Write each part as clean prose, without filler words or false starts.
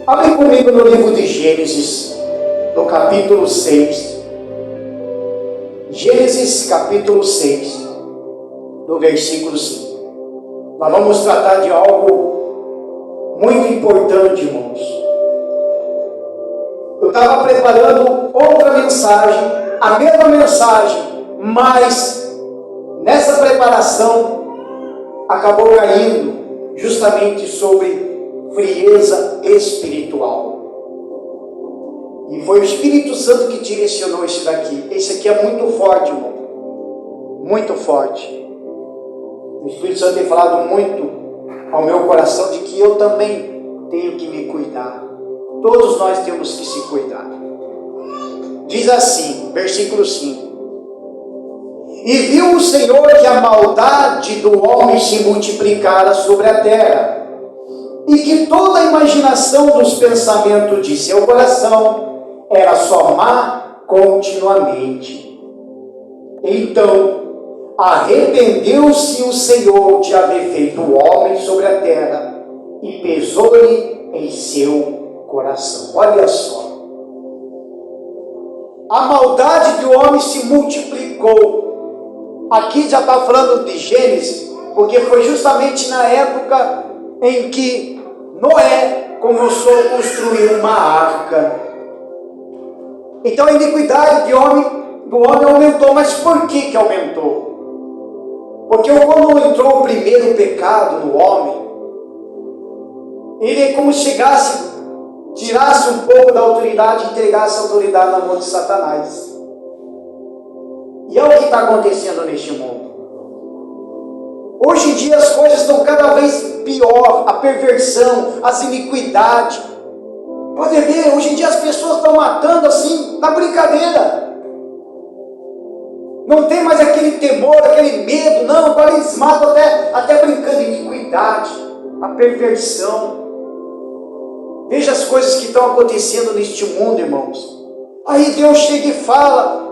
Abre comigo no livro de Gênesis, no capítulo 6. Gênesis capítulo 6, no versículo 5. Nós vamos tratar de algo muito importante, irmãos. Eu estava preparando outra mensagem, a mesma mensagem, mas nessa preparação acabou caindo justamente sobre frieza espiritual. E foi o Espírito Santo que direcionou isso daqui. Esse aqui é muito forte, irmão. Muito forte. O Espírito Santo tem falado muito ao meu coração de que eu também tenho que me cuidar. Todos nós temos que se cuidar. Diz assim, versículo 5. E viu o Senhor que a maldade do homem se multiplicara sobre a terra, e que toda a imaginação dos pensamentos de seu coração era só má continuamente. Então arrependeu-se o Senhor de haver feito o homem sobre a terra, e pesou-lhe em seu coração. Olha só. A maldade do homem se multiplicou. Aqui já está falando de Gênesis, porque foi justamente na época em que Noé começou a construir uma arca. Então a iniquidade do homem aumentou. Mas por que aumentou? Porque quando entrou o primeiro pecado no homem, ele é como se tirasse um pouco da autoridade e entregasse a autoridade na mão de Satanás. E é o que está acontecendo neste mundo. Hoje em dia as coisas estão cada vez pior, a perversão, as iniquidades. Pode ver, hoje em dia as pessoas estão matando assim, na brincadeira. Não tem mais aquele temor, aquele medo, não, agora eles matam até brincando, iniquidade, a perversão. Veja as coisas que estão acontecendo neste mundo, irmãos. Aí Deus chega e fala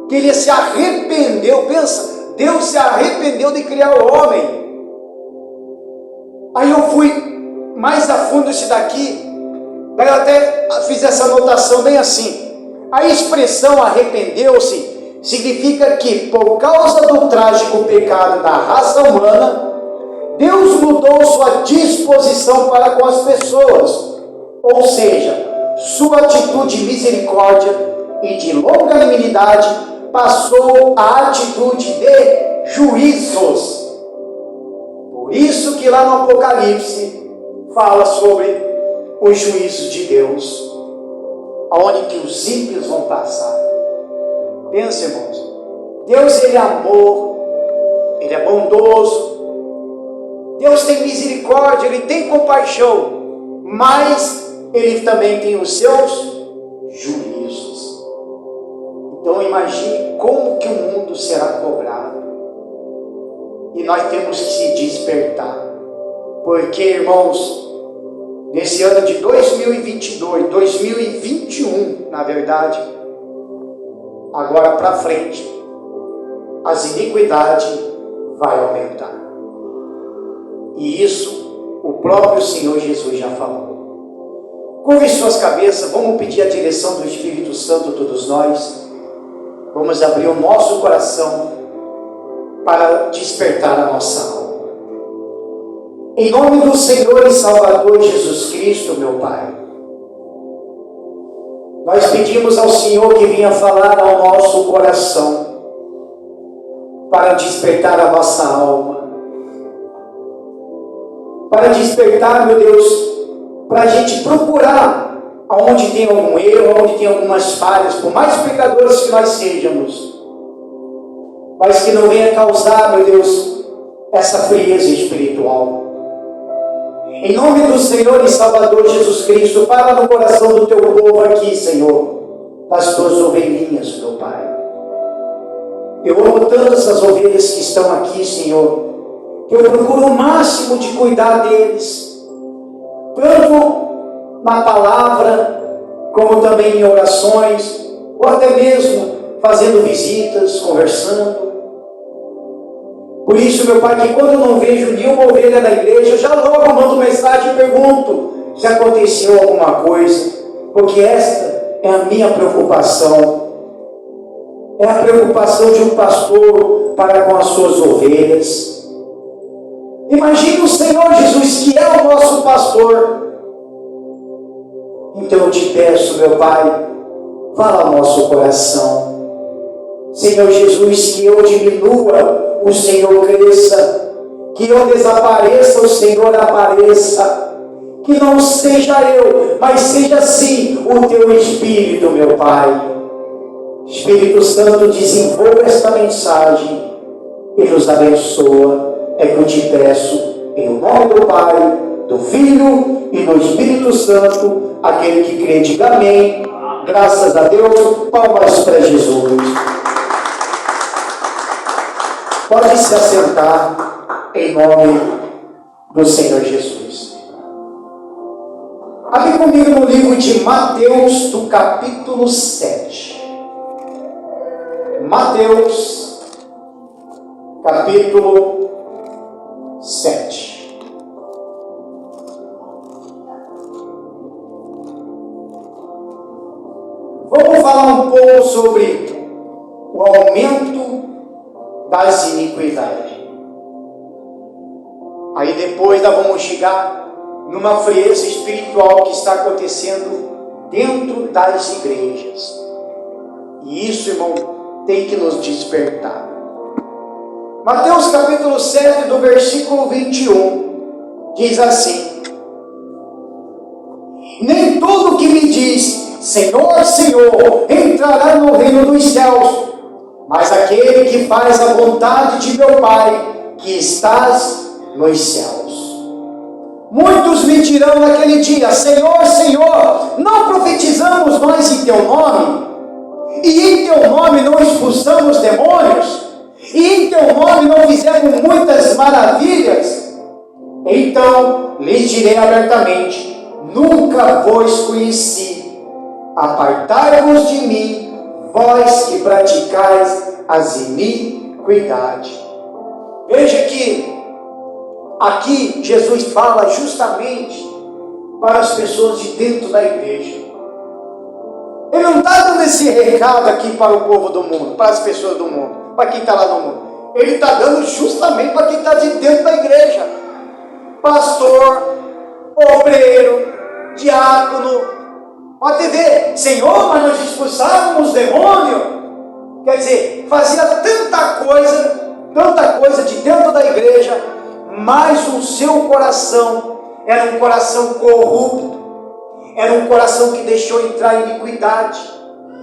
que ele se arrependeu, pensa, Deus se arrependeu de criar o homem. Aí eu fui mais a fundo isso daqui, daí eu até fiz essa anotação bem assim. A expressão arrependeu-se significa que por causa do trágico pecado da raça humana, Deus mudou sua disposição para com as pessoas, ou seja, sua atitude de misericórdia e de longanimidade passou a atitude de juízos. Por isso que lá no Apocalipse fala sobre os juízos de Deus, aonde que os ímpios vão passar. Pensa, irmãos, Deus ele é amor, ele é bondoso, Deus tem misericórdia, ele tem compaixão, mas ele também tem os seus juízos. Então imagine como que o mundo será cobrado. E nós temos que se despertar. Porque, irmãos, nesse ano de 2022, 2021, na verdade, agora para frente, as iniquidades vai aumentar. E isso o próprio Senhor Jesus já falou. Curve suas cabeças, vamos pedir a direção do Espírito Santo, todos nós. Vamos abrir o nosso coração para despertar a nossa alma. Em nome do Senhor e Salvador Jesus Cristo, meu Pai, nós pedimos ao Senhor que venha falar ao nosso coração para despertar a nossa alma, para despertar, meu Deus, para a gente procurar aonde tem algum erro, onde tem algumas falhas, por mais pecadores que nós sejamos, mas que não venha causar, meu Deus, essa frieza espiritual. Em nome do Senhor e Salvador Jesus Cristo, fala no coração do teu povo aqui, Senhor, das tuas ovelhinhas, meu Pai. Eu amo tanto essas ovelhas que estão aqui, Senhor, que eu procuro o máximo de cuidar deles, tanto na palavra, como também em orações, ou até mesmo fazendo visitas, conversando. Por isso, meu Pai, que quando eu não vejo nenhuma ovelha na igreja, eu já logo mando mensagem e pergunto se aconteceu alguma coisa, porque esta é a minha preocupação. É a preocupação de um pastor para com as suas ovelhas. Imagine o Senhor Jesus, que é o nosso pastor. Então eu te peço, meu Pai, fala ao nosso coração. Senhor Jesus, que eu diminua, o Senhor cresça. Que eu desapareça, o Senhor apareça. Que não seja eu, mas seja sim o Teu Espírito, meu Pai. Espírito Santo, desenvolva esta mensagem e nos abençoa. É que eu te peço, em nome do Pai, do Filho e do Espírito Santo. Aquele que crê, diga amém. Graças a Deus. Palmas para Jesus. Pode se assentar em nome do Senhor Jesus. Abre comigo no livro de Mateus, do capítulo 7. Mateus, capítulo 7. Vamos falar um pouco sobre o aumento das iniquidades. Aí depois nós vamos chegar numa frieza espiritual que está acontecendo dentro das igrejas. E isso, irmão, tem que nos despertar. Mateus capítulo 7, do versículo 21, diz assim: nem todo que me diz Senhor, Senhor, entrará no reino dos céus, mas aquele que faz a vontade de meu Pai, que estás nos céus. Muitos me dirão naquele dia: Senhor, Senhor, não profetizamos nós em Teu nome? E em Teu nome não expulsamos demônios? E em Teu nome não fizemos muitas maravilhas? Então lhes direi abertamente: nunca vos conheci. Apartai-vos de mim, vós que praticais as iniquidades. Veja que aqui Jesus fala justamente para as pessoas de dentro da igreja. Ele não está dando esse recado aqui para o povo do mundo, para as pessoas do mundo, para quem está lá no mundo. Ele está dando justamente para quem está de dentro da igreja. Pastor, obreiro, diácono. Pode ver, Senhor, mas nós expulsávamos os demônios. Quer dizer, fazia tanta coisa de dentro da igreja, mas o seu coração era um coração corrupto, era um coração que deixou entrar em iniquidade,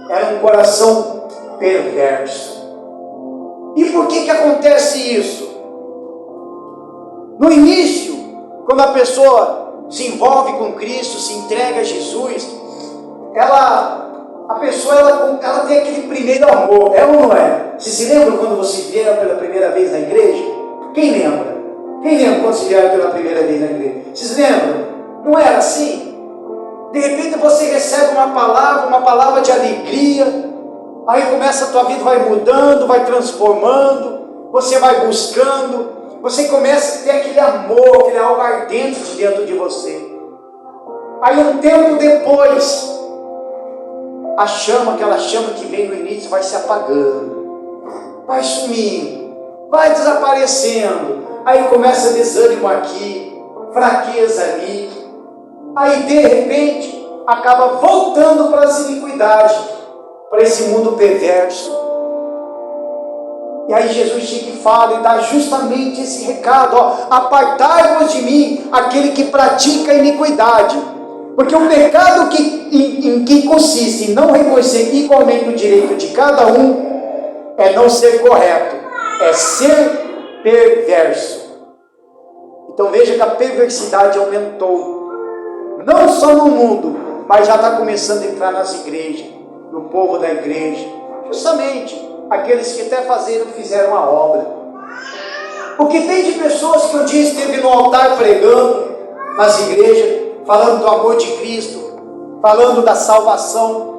era um coração perverso. E por que acontece isso? No início, quando a pessoa se envolve com Cristo, se entrega a Jesus, a pessoa tem aquele primeiro amor, é ou não é? Você se lembra quando você vieram pela primeira vez na igreja? Quem lembra? Quem lembra quando você vieram pela primeira vez na igreja? Vocês lembram? Não era assim? De repente você recebe uma palavra de alegria, aí começa a tua vida, vai mudando, vai transformando, você vai buscando, você começa a ter aquele amor, aquele algo ardente dentro de você. Aí um tempo depois, aquela chama que vem no início vai se apagando, vai sumindo, vai desaparecendo, aí começa desânimo aqui, fraqueza ali, aí de repente acaba voltando para as iniquidades, para esse mundo perverso. E aí Jesus chega e fala e dá justamente esse recado: apartai-vos de mim, aquele que pratica a iniquidade. Porque o pecado em que consiste em não reconhecer igualmente o direito de cada um é não ser correto, é ser perverso. Então veja que a perversidade aumentou, não só no mundo, mas já está começando a entrar nas igrejas, no povo da igreja, justamente aqueles que até fizeram a obra. Porque tem de pessoas que um dia esteve no altar pregando nas igrejas, falando do amor de Cristo, falando da salvação,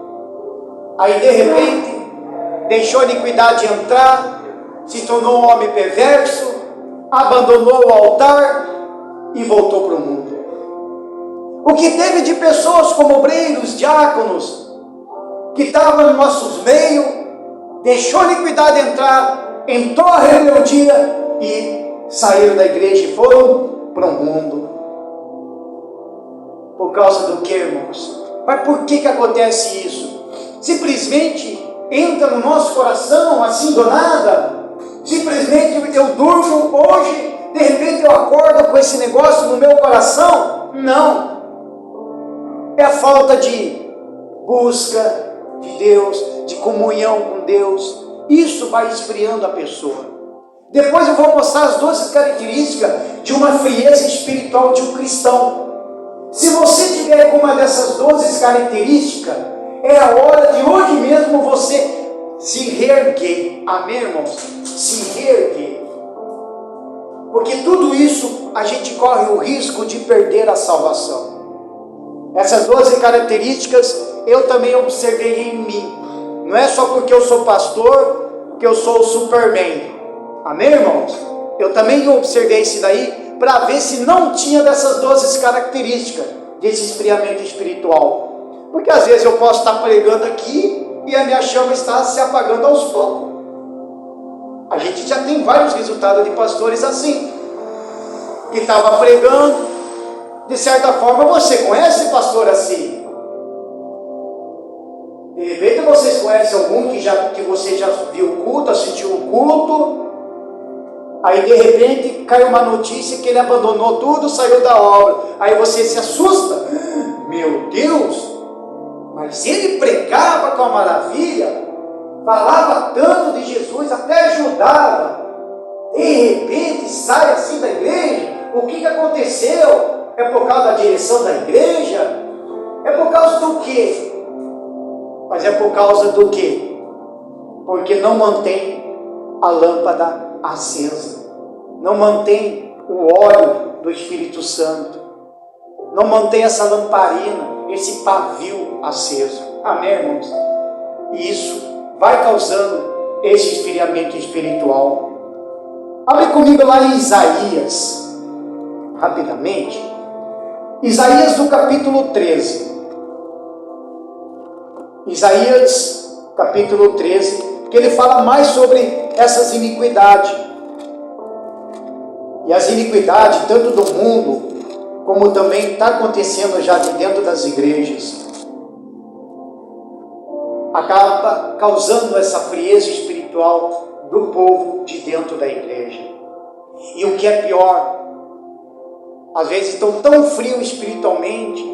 aí de repente deixou a iniquidade entrar, se tornou um homem perverso, abandonou o altar e voltou para o mundo. O que teve de pessoas como obreiros, diáconos, que estavam no nossos meios, deixou a iniquidade entrar, entrou a rebeldia e saíram da igreja e foram para o mundo. Por causa do que, irmãos? Mas por que acontece isso? Simplesmente entra no nosso coração assim do nada. Simplesmente eu durmo hoje, de repente eu acordo com esse negócio no meu coração? Não. É a falta de busca de Deus, de comunhão com Deus. Isso vai esfriando a pessoa. Depois eu vou mostrar as 12 características de uma frieza espiritual de um cristão. Se você tiver uma dessas 12 características, é a hora de hoje mesmo você se reerguer. Amém, irmãos? Se reerguer. Porque tudo isso a gente corre o risco de perder a salvação. Essas 12 características eu também observei em mim. Não é só porque eu sou pastor que eu sou o Superman. Amém, irmãos? Eu também observei isso daí para ver se não tinha dessas 12 características desse esfriamento espiritual. Porque às vezes eu posso estar pregando aqui e a minha chama está se apagando aos poucos. A gente já tem vários resultados de pastores assim, que estava pregando, de certa forma você conhece pastor assim. De repente vocês conhecem algum que você já viu o culto, assistiu o culto, aí de repente cai uma notícia que ele abandonou tudo, saiu da obra, aí você se assusta. Meu Deus, mas ele pregava com a maravilha, falava tanto de Jesus, até ajudava, de repente sai assim da igreja. O que aconteceu? É por causa da direção da igreja? É por causa do quê? Mas é por causa do quê? Porque não mantém a lâmpada acesa, não mantém o óleo do Espírito Santo, não mantém essa lamparina, esse pavio aceso. Amém, irmãos? E isso vai causando esse esfriamento espiritual. Abre comigo lá em Isaías, rapidamente. Isaías do capítulo 13. Isaías capítulo 13, que ele fala mais sobre essas iniquidades. E as iniquidades, tanto do mundo, como também está acontecendo já de dentro das igrejas, acaba causando essa frieza espiritual do povo de dentro da igreja. E o que é pior, às vezes estão tão frios espiritualmente,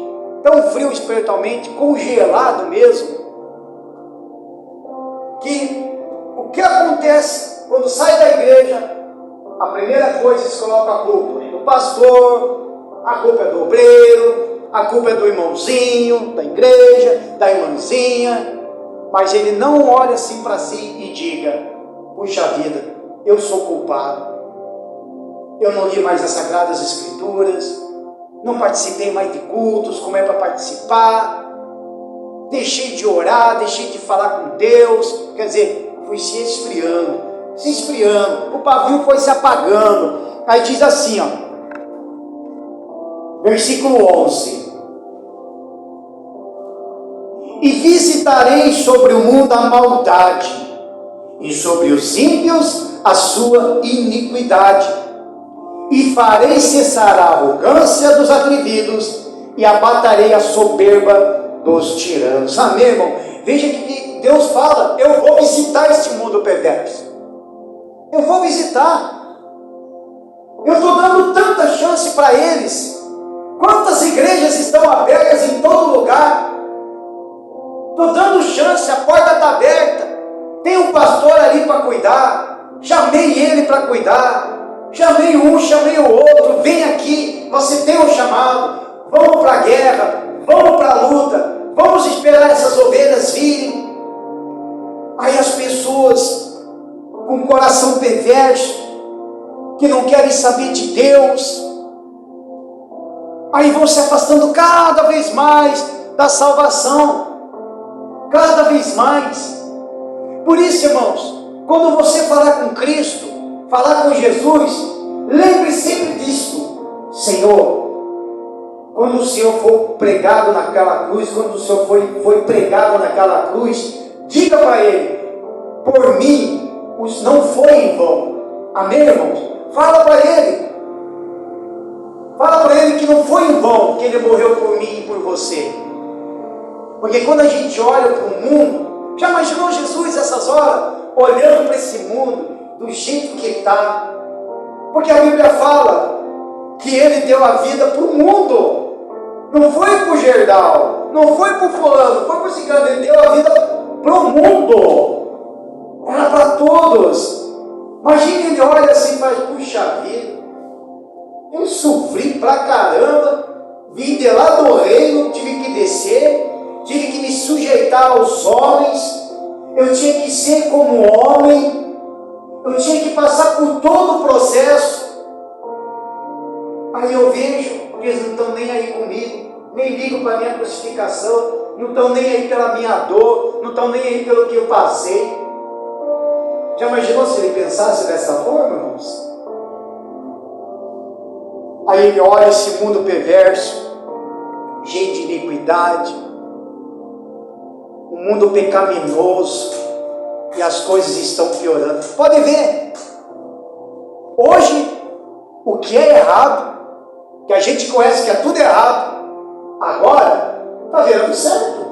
congelado mesmo, que o que acontece quando sai da igreja, a primeira coisa eles colocam a culpa do pastor, a culpa é do obreiro, a culpa é do irmãozinho da igreja, da irmãzinha, mas ele não olha assim para si e diga: puxa vida, eu sou culpado, eu não li mais as Sagradas Escrituras, não participei mais de cultos como é para participar, deixei de orar, deixei de falar com Deus. Quer dizer, fui se esfriando, o pavio foi se apagando. Aí diz assim, ó, versículo 11: e visitarei sobre o mundo a maldade, e sobre os ímpios a sua iniquidade, e farei cessar a arrogância dos atrevidos, e abatarei a soberba dos tiranos. Amém, irmão? Veja que Deus fala: eu vou visitar este mundo perverso, eu vou visitar, eu estou dando tanta chance para eles. Quantas igrejas estão abertas em todo lugar? Estou dando chance, a porta está aberta, tem um pastor ali para cuidar, chamei ele para cuidar, chamei um, chamei o outro, vem aqui, você tem um chamado, vamos para a guerra, vamos para a luta, vamos esperar essas ovelhas virem. Aí as pessoas com o coração perverso, que não querem saber de Deus, aí vão se afastando cada vez mais da salvação, cada vez mais. Por isso, irmãos, quando você falar com Cristo, falar com Jesus, lembre sempre disso: Senhor, quando o Senhor for pregado naquela cruz, quando o Senhor foi pregado naquela cruz, diga para ele: por mim, não foi em vão. Amém, irmãos? Fala para ele. Fala para ele que não foi em vão que ele morreu por mim e por você. Porque quando a gente olha para o mundo, já imaginou Jesus essas horas, olhando para esse mundo, do jeito que está? Porque a Bíblia fala que ele deu a vida para o mundo. Não foi para o Gerdau, não foi para o fulano, não foi para o cigano, ele deu a vida para o mundo. Era para todos. Imagina, ele olha assim e faz: puxa vida, eu sofri pra caramba, vim de lá do reino, tive que descer, tive que me sujeitar aos homens, eu tinha que ser como homem, eu tinha que passar por todo o processo. Aí eu vejo que eles não estão nem aí comigo, nem ligam para a minha crucificação, não estão nem aí pela minha dor, não estão nem aí pelo que eu passei. Já imaginou se ele pensasse dessa forma, irmãos? Aí ele olha esse mundo perverso, cheio de iniquidade, um mundo pecaminoso, e as coisas estão piorando. Pode ver, hoje, o que é errado, que a gente conhece que é tudo errado, agora está virando certo.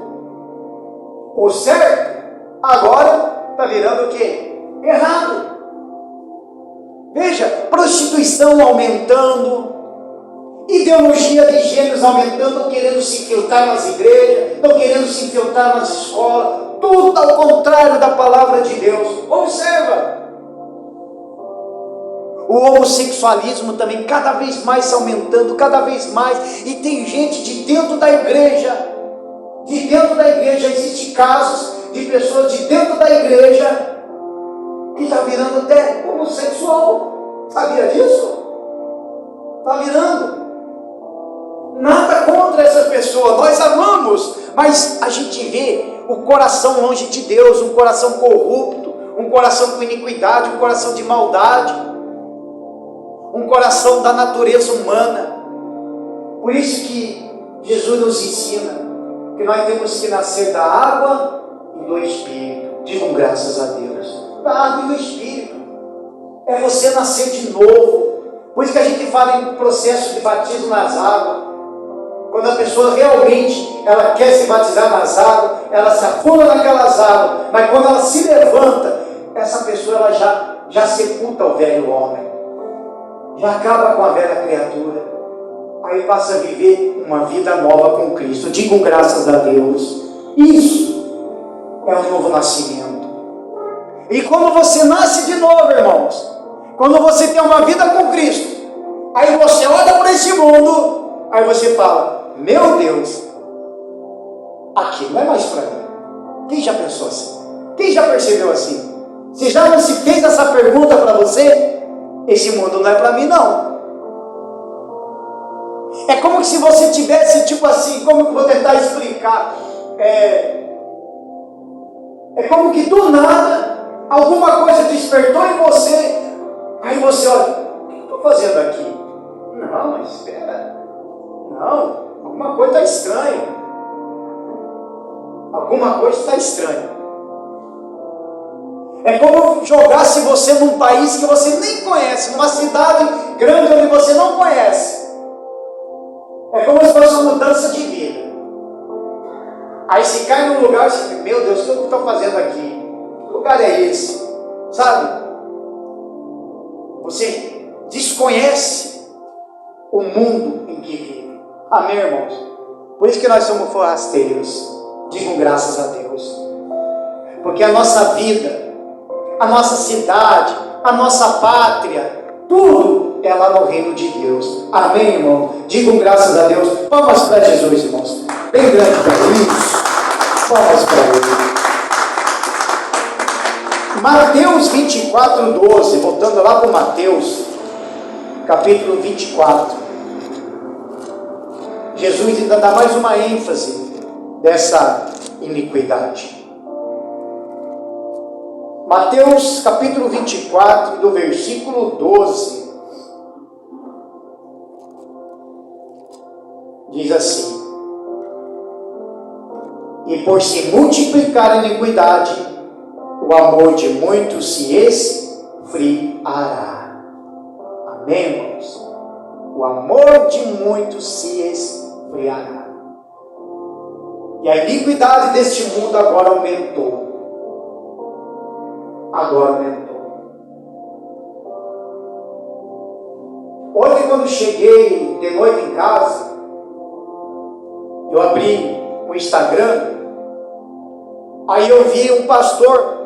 O certo, agora está virando o quê? Errado. Veja, prostituição aumentando, ideologia de gêneros aumentando, estão querendo se infiltrar nas igrejas, estão querendo se infiltrar nas escolas, tudo ao contrário da palavra de Deus. Observa, o homossexualismo também cada vez mais aumentando, cada vez mais, e tem gente de dentro da igreja, existem casos de pessoas de dentro da igreja que está virando até homossexual. Sabia disso? Está virando. Nada contra essa pessoa, nós amamos, mas a gente vê o coração longe de Deus, um coração corrupto, um coração com iniquidade, um coração de maldade, um coração da natureza humana. Por isso que Jesus nos ensina que nós temos que nascer da água e do Espírito. Digam graças a Deus. Da água e do Espírito. É você nascer de novo. Por isso que a gente fala em processo de batismo nas águas. Quando a pessoa realmente ela quer se batizar nas águas, ela se afunda naquelas águas, mas quando ela se levanta, essa pessoa ela já sepulta o velho homem, já acaba com a velha criatura, aí passa a viver uma vida nova com Cristo. Digam graças a Deus. Isso é um novo nascimento. E quando você nasce de novo, irmãos, quando você tem uma vida com Cristo, aí você olha para esse mundo, aí você fala: meu Deus, aqui não é mais para mim. Quem já pensou assim? Quem já percebeu assim? Você já não se fez essa pergunta para você? Esse mundo não é para mim, não. É como se você tivesse, tipo assim, como eu vou tentar explicar? É como que do nada alguma coisa despertou em você, aí você olha: o que eu estou fazendo aqui? Não, mas espera, não, alguma coisa está estranha. Alguma coisa está estranha. É como jogasse você num país que você nem conhece, numa cidade grande onde você não conhece. É como se fosse uma mudança de vida. Aí se cai num lugar, você fica: meu Deus, o que eu estou fazendo aqui? Que lugar é esse? Sabe? Você desconhece o mundo em que vive. Amém, irmãos? Por isso que nós somos forasteiros. Digam graças a Deus. Porque a nossa vida, a nossa cidade, a nossa pátria, tudo é lá no reino de Deus. Amém, irmão? Digam graças a Deus. Palmas para Jesus, irmãos. Bem grande para Cristo. Palmas para Ele. Mateus 24, 12. Voltando lá para Mateus, capítulo 24. Jesus ainda dá mais uma ênfase dessa iniquidade. Mateus capítulo 24, do versículo 12, diz assim: e por se multiplicar a iniquidade, o amor de muitos se esfriará. Amém, irmãos? O amor de muitos se esfriará. E a iniquidade deste mundo agora aumentou. Ontem, quando cheguei de noite em casa, eu abri o Instagram, aí eu vi um pastor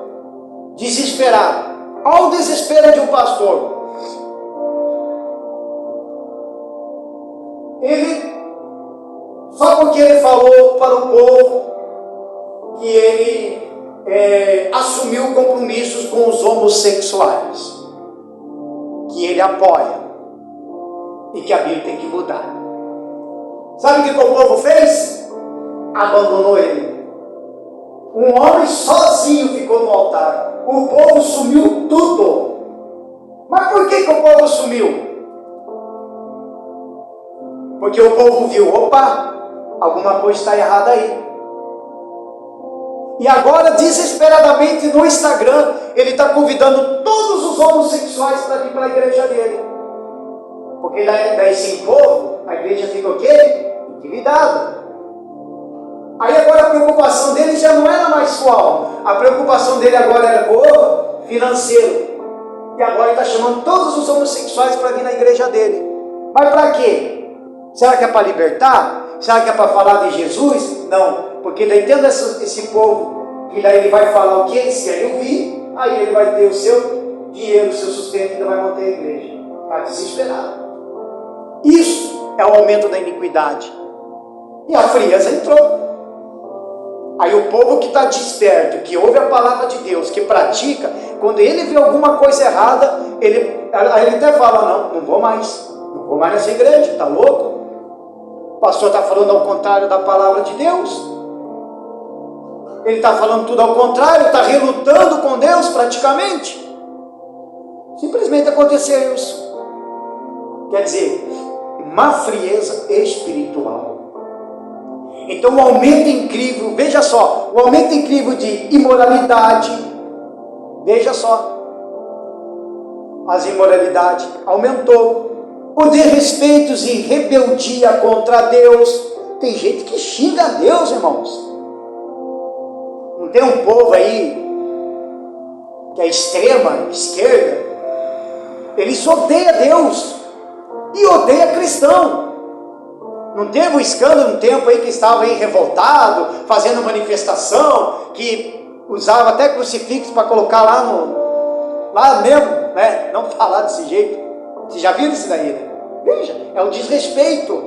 desesperado. Olha o desespero de um pastor. Só porque ele falou para o povo que ele assumiu compromissos com os homossexuais, que ele apoia e que a Bíblia tem que mudar. Sabe o que o povo fez? Abandonou ele. Um homem sozinho ficou no altar. O povo sumiu tudo. Mas por que o povo sumiu? Porque o povo viu, opa, alguma coisa está errada aí. E agora, desesperadamente, no Instagram, ele está convidando todos os homossexuais para vir para a igreja dele. Porque daí sem povo, a igreja fica o quê? Endividada. Aí agora a preocupação dele já não era mais com a alma. A preocupação dele agora era com o financeiro. E agora ele está chamando todos os homossexuais para vir na igreja dele. Mas para quê? Será que é para libertar? Será que é para falar de Jesus? Não. Porque daí tendo esse povo, que daí ele vai falar o que eles querem ouvir, aí ele vai ter o seu dinheiro, o seu sustento, e ainda vai manter a igreja. Está desesperado. Isso é o aumento da iniquidade. E a frieza entrou. Aí o povo que está desperto, que ouve a palavra de Deus, que pratica, quando ele vê alguma coisa errada, ele até fala, não vou mais nessa igreja, está louco? O pastor está falando ao contrário da palavra de Deus. Ele está falando tudo ao contrário, está relutando com Deus praticamente. Simplesmente aconteceu isso. Quer dizer, uma frieza espiritual. Então o aumento incrível, veja só, o aumento incrível de imoralidade, veja só, as imoralidades aumentou, o desrespeitos e rebeldia contra Deus. Tem gente que xinga a Deus, irmãos. Não tem um povo aí que é extrema esquerda, eles odeiam Deus e odeia cristão. Não teve um escândalo um tempo aí que estava aí revoltado, fazendo manifestação, que usava até crucifixo para colocar lá mesmo, né? Não falar desse jeito. Vocês já viram isso daí, né? Veja, é o desrespeito.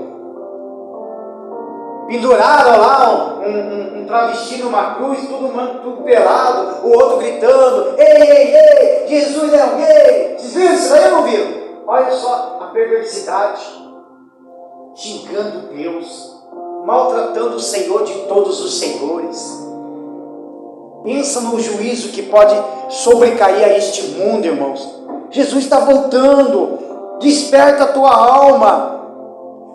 Penduraram lá um travesti numa cruz, tudo pelado, o outro gritando, ei, Jesus é um gay. Vocês viram isso daí ou não viram? Olha só a perversidade. Xingando Deus, maltratando o Senhor de todos os senhores. Pensa no juízo que pode sobrecair a este mundo, irmãos. Jesus está voltando. Desperta a tua alma.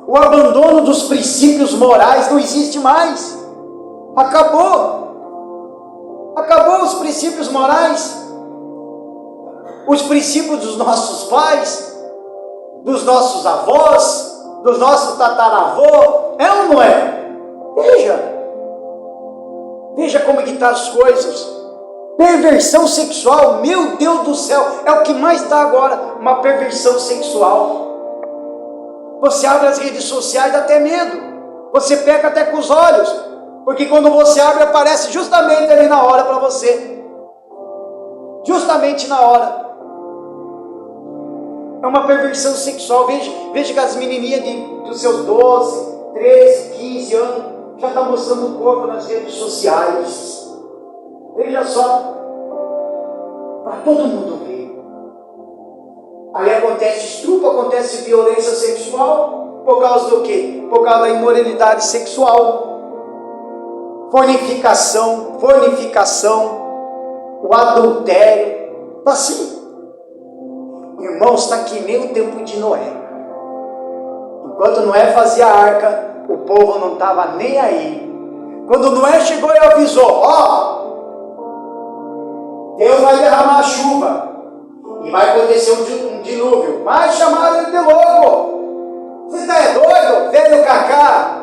O abandono dos princípios morais não existe mais. Acabou os princípios morais. Os princípios dos nossos pais, dos nossos avós, dos nossos tataravô, é ou não é? Veja como que estão as coisas. Perversão sexual, meu Deus do céu, é o que mais está agora, uma perversão sexual. Você abre as redes sociais, dá até medo, você peca até com os olhos, porque quando você abre, aparece justamente ali na hora para você, justamente na hora. É uma perversão sexual. Veja que as menininhas dos seus 12, 13, 15 anos já estão mostrando o corpo nas redes sociais. Veja só, para todo mundo ver. Aí acontece estupro, acontece violência sexual, por causa do quê? Por causa da imoralidade sexual. Fornicação, o adultério, está assim. Irmãos, está que nem o tempo de Noé. Enquanto Noé fazia a arca, o povo não estava nem aí. Quando Noé chegou e avisou, ó, Deus vai derramar a chuva e vai acontecer um dilúvio, mas chamaram ele de louco. Você tá doido, velho Cacá?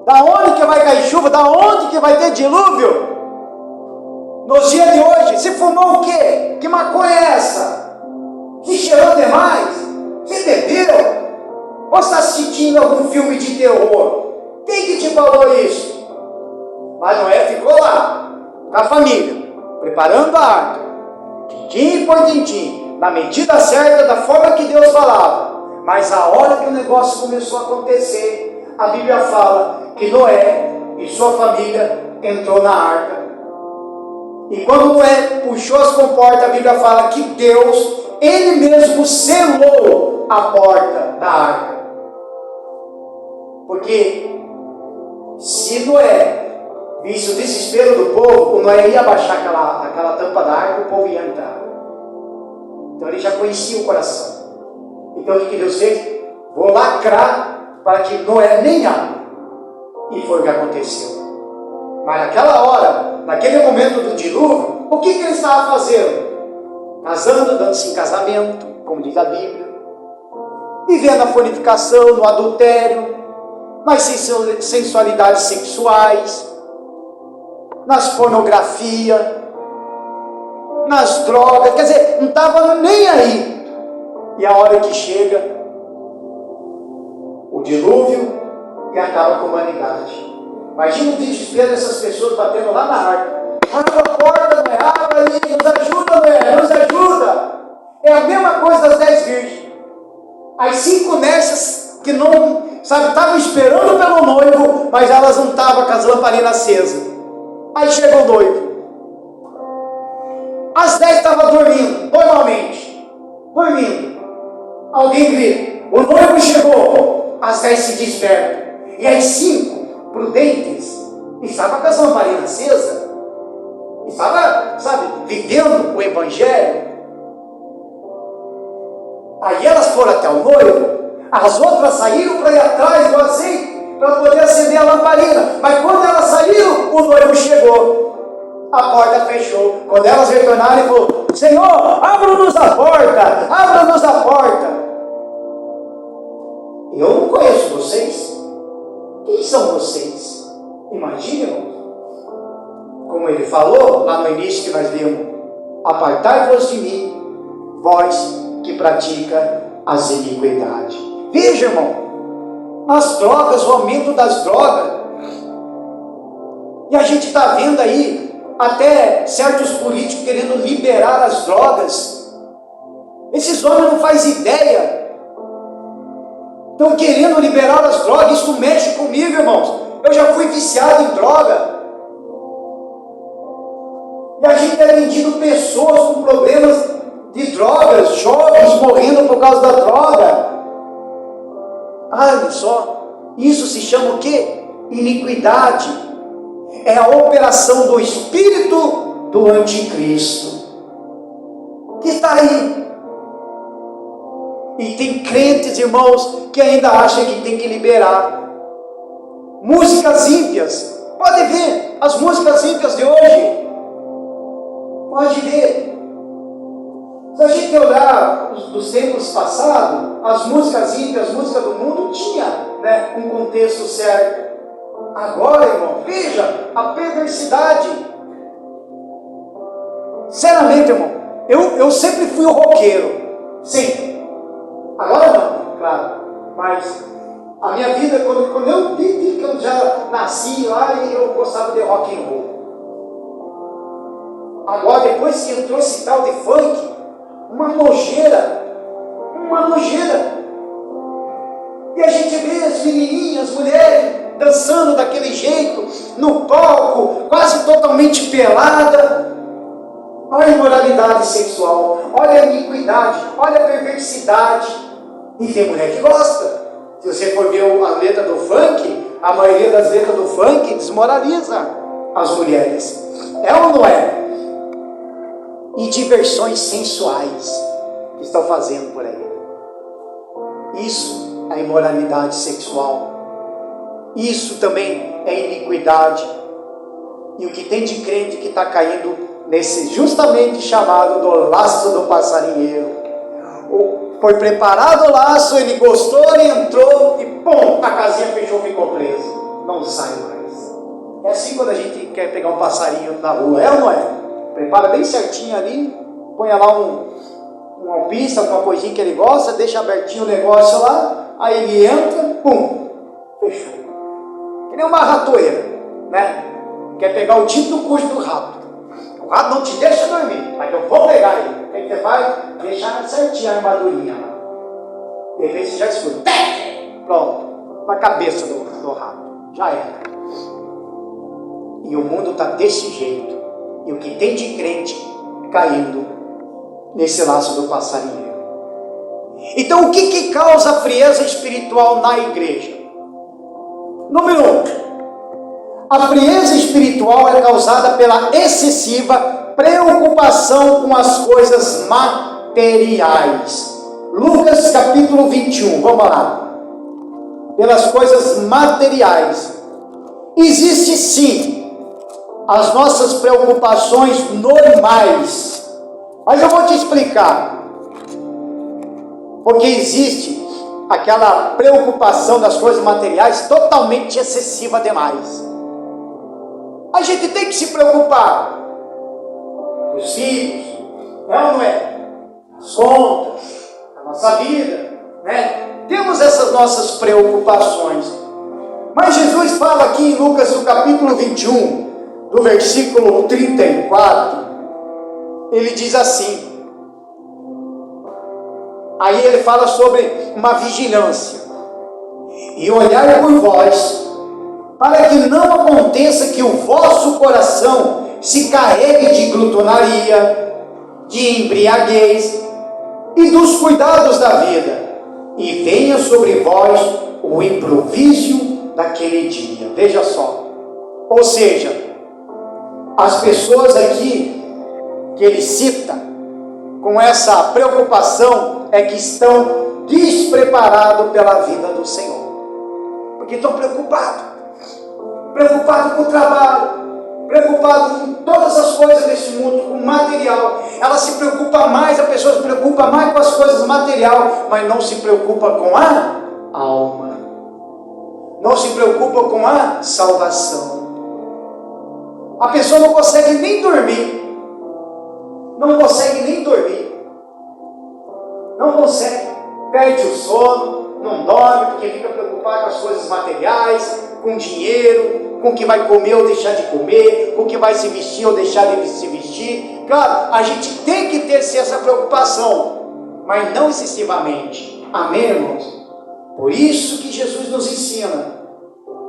Da onde que vai cair chuva? Da onde que vai ter dilúvio? Nos dias de hoje, se fumou o quê? Que maconha é essa? Se cheirou demais? Você bebeu? Ou está assistindo algum filme de terror? Quem que te falou isso? Mas Noé ficou lá, com a família, preparando a arca, tintim por tintim, na medida certa, da forma que Deus falava. Mas a hora que o negócio começou a acontecer, a Bíblia fala que Noé e sua família entrou na arca. E quando Noé puxou as comportas, a Bíblia fala que Deus, Ele mesmo selou a porta da arca. Porque se Noé visse o desespero do povo, o Noé ia abaixar aquela tampa da arca e o povo ia entrar. Então ele já conhecia o coração. Então o que Deus fez? Vou lacrar para que Noé nem abra. E foi o que aconteceu. Mas naquela hora, naquele momento do dilúvio, o que ele estava fazendo? Casando, dando-se em casamento, como diz a Bíblia, vivendo a fornicação, no adultério, nas sensualidades sexuais, nas pornografias, nas drogas, quer dizer, não estava nem aí. E a hora que chega o dilúvio e acaba com a humanidade. Imagina o desespero dessas pessoas batendo lá na arca. Abre a porta, Noé, abre ali, nos ajuda, Noé, nos ajuda. É a mesma coisa das 10 virgens. As 5 nécias que não, sabe, estavam esperando pelo noivo, mas elas não estavam com as lamparinas acesas. Aí chegou o noivo. As 10 estavam dormindo, normalmente. Dormindo. Alguém grita, o noivo chegou. As 10 se despertam. E as 5, prudentes, estavam com as lamparinas acesas. Estava, sabe, vivendo o Evangelho. Aí elas foram até o noivo. As outras saíram para ir atrás do azeite, para poder acender a lamparina. Mas quando elas saíram, o noivo chegou. A porta fechou. Quando elas retornaram, ele falou, Senhor, abra-nos a porta, abra-nos a porta. Eu não conheço vocês. Quem são vocês? Imaginem, como ele falou lá no início que nós lemos, apartai-vos de mim, vós que pratica as iniquidades. Veja, irmão, as drogas, o aumento das drogas. E a gente está vendo aí até certos políticos querendo liberar as drogas. Esses homens não fazem ideia. Estão querendo liberar as drogas. Isso mexe comigo, irmãos. Eu já fui viciado em droga. E a gente é vendido pessoas com problemas de drogas, jovens morrendo por causa da droga. Olha só, isso se chama o quê? Iniquidade. É a operação do espírito do anticristo, que está aí. E tem crentes, irmãos, que ainda acham que tem que liberar. Músicas ímpias. Pode ver, as músicas ímpias de hoje. Pode ver. Se a gente olhar dos tempos passados, as músicas ímpias, as músicas do mundo, tinha, né, um contexto certo. Agora, irmão, veja a perversidade. Sinceramente, irmão, eu sempre fui o roqueiro. Sempre. Agora não, claro. Mas a minha vida, quando eu vi que eu já nasci lá, e eu gostava de rock and roll. Agora, depois que entrou esse tal de funk, uma nojeira. E a gente vê as menininhas, as mulheres, dançando daquele jeito, no palco, quase totalmente pelada. Olha a imoralidade sexual, olha a iniquidade, olha a perversidade. E tem mulher que gosta. Se você for ver a letra do funk, a maioria das letras do funk desmoraliza as mulheres. É ou não é? E diversões sensuais que estão fazendo por aí. Isso é imoralidade sexual. isso também é iniquidade. E o que tem de crente que está caindo nesse justamente chamado do laço do passarinheiro. Foi preparado o laço, ele gostou, ele entrou e pum, a casinha fechou, ficou preso. Não sai mais. É assim quando a gente quer pegar um passarinho na rua, é ou não é? Prepara bem certinho ali, põe lá um alpista, alguma coisinha que ele gosta, deixa abertinho o negócio lá, aí ele entra, pum, fechou. Que nem uma ratoeira, né? Quer pegar o tipo do custo do rato. O rato não te deixa dormir, mas eu vou pegar ele. O que você faz? Deixar certinho a armadurinha lá. De repente você já escuta. Pronto, na cabeça do rato. Já era. E o mundo está desse jeito. E o que tem de crente caindo nesse laço do passarinheiro. Então o que causa frieza espiritual na igreja? Número 1. A frieza espiritual é causada pela excessiva preocupação com as coisas materiais. Lucas capítulo 21, vamos lá. Pelas coisas materiais. Existe sim as nossas preocupações normais. Mas eu vou te explicar. Porque existe aquela preocupação das coisas materiais totalmente excessiva demais. A gente tem que se preocupar com os filhos, é ou não é? As contas, a nossa vida, né? Temos essas nossas preocupações. Mas Jesus fala aqui em Lucas, no capítulo 21, do versículo 34, ele diz assim, aí ele fala sobre uma vigilância, e olhai por vós, para que não aconteça que o vosso coração se carregue de glutonaria, de embriaguez e dos cuidados da vida, e venha sobre vós o improviso daquele dia. Veja só, ou seja, as pessoas aqui que ele cita com essa preocupação é que estão despreparados pela vida do Senhor, porque estão preocupados com o trabalho, preocupado com todas as coisas desse mundo, com o material. Ela se preocupa mais, a pessoa se preocupa mais com as coisas material, mas não se preocupa com a alma, não se preocupa com a salvação. A pessoa não consegue nem dormir, não consegue, perde o sono, não dorme, porque fica preocupado com as coisas materiais, com dinheiro, com o que vai comer ou deixar de comer, com o que vai se vestir ou deixar de se vestir. Claro, a gente tem que ter essa preocupação, mas não excessivamente. Amém, irmãos? Por isso que Jesus nos ensina.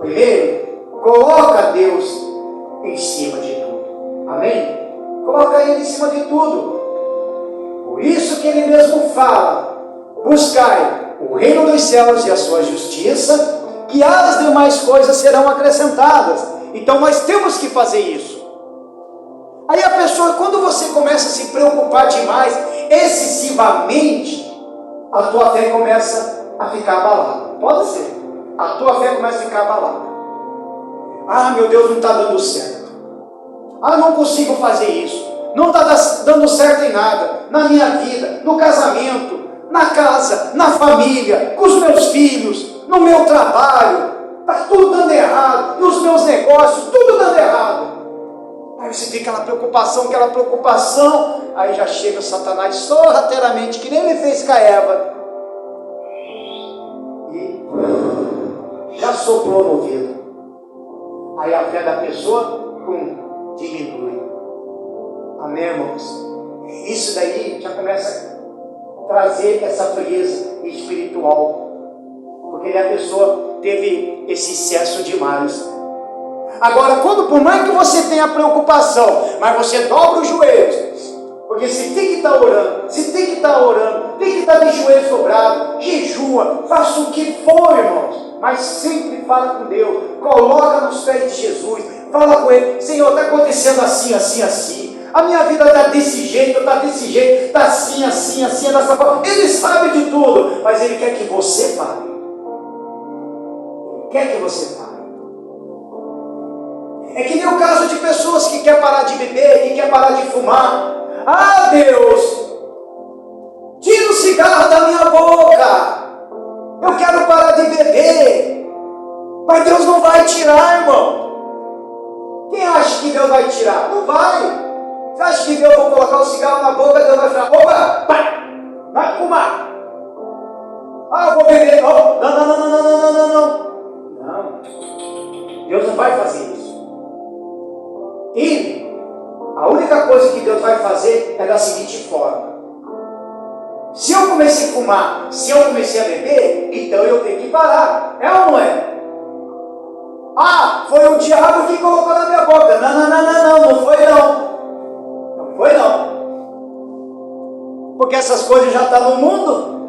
Primeiro, coloca Deus em cima de tudo. Amém? Coloca Ele em cima de tudo. Por isso que Ele mesmo fala, buscai o reino dos céus e a sua justiça, que as demais coisas serão acrescentadas. Então nós temos que fazer isso. Aí a pessoa, quando você começa a se preocupar demais, excessivamente, a tua fé começa a ficar abalada. Pode ser. A tua fé começa a ficar abalada. Ah, meu Deus, não está dando certo. Ah, não consigo fazer isso. Não está dando certo em nada. Na minha vida, no casamento, na casa, na família, com os meus filhos, no meu trabalho, está tudo dando errado, nos meus negócios, tudo dando errado. Aí você tem aquela preocupação, aí já chega o Satanás sorrateiramente, que nem ele fez com a Eva, e já soprou no ouvido. Aí a fé da pessoa, diminui. Amém, irmãos? Isso daí já começa a trazer essa frieza espiritual, porque a pessoa teve esse excesso demais. Agora, por mais que você tenha preocupação, mas você dobra os joelhos, porque você tem que estar orando, tem que estar de joelhos dobrados, jejua, faça o que for, irmãos, mas sempre fala com Deus, coloca nos pés de Jesus, fala com Ele, Senhor, está acontecendo assim, assim, assim, a minha vida está desse jeito, está assim, assim, assim, dessa forma. Ele sabe de tudo, mas Ele quer que você fale. Quer que você fale. É que nem o caso de pessoas que querem parar de beber, que querem parar de fumar. Ah, Deus, tira o cigarro da minha boca. Eu quero parar de beber. Mas Deus não vai tirar, irmão. Quem acha que Deus vai tirar? Não vai. Você acha que Deus vai colocar o cigarro na boca, Deus vai falar, opa, vai fumar. Ah, eu vou beber. Não. Não. Deus não vai fazer isso. E a única coisa que Deus vai fazer é da seguinte forma. Se eu comecei a fumar, se eu comecei a beber, então eu tenho que parar. É ou não é? Ah, foi o diabo que colocou na minha boca. Não foi não. Não foi não. Porque essas coisas já estão no mundo.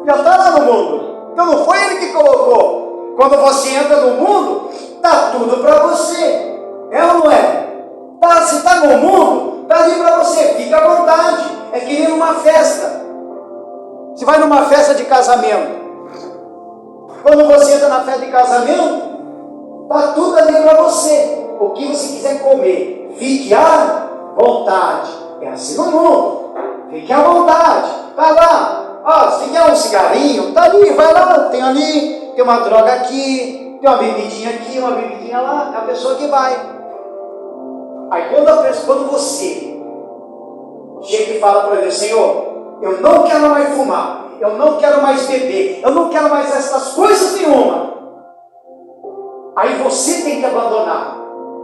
Já está lá no mundo. Então não foi ele que colocou. Quando você entra no mundo, está tudo para você. É ou não é? Se está no mundo, está ali para você. Fica à vontade. É que nem numa festa. Você vai numa festa de casamento. Quando você entra na festa de casamento, está tudo ali para você. O que você quiser comer, fique à vontade. É assim no mundo. Fique à vontade. Está lá. Se quer um cigarrinho, está ali, vai lá. Tem ali, tem uma droga aqui, tem uma bebidinha aqui, uma bebidinha lá. É a pessoa que vai. Aí quando você chega e fala para Deus, Senhor, eu não quero mais fumar, eu não quero mais beber, eu não quero mais essas coisas nenhuma. Aí você tem que abandonar.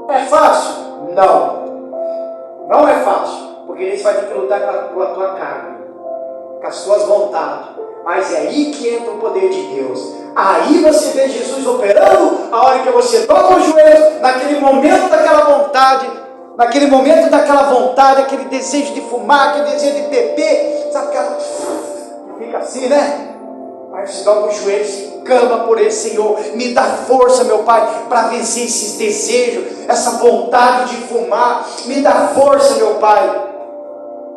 É fácil? Não. Não é fácil. Porque você vai ter que lutar com a tua carne, com as suas vontades. Mas é aí que entra o poder de Deus. Aí você vê Jesus operando, a hora que você dobra o joelho, naquele momento daquela vontade, aquele desejo de fumar, aquele desejo de beber, sabe aquela... Fica assim, né? Aí você dobra o joelho e se clama por ele, Senhor, me dá força, meu Pai, para vencer esses desejos, essa vontade de fumar, me dá força, meu Pai.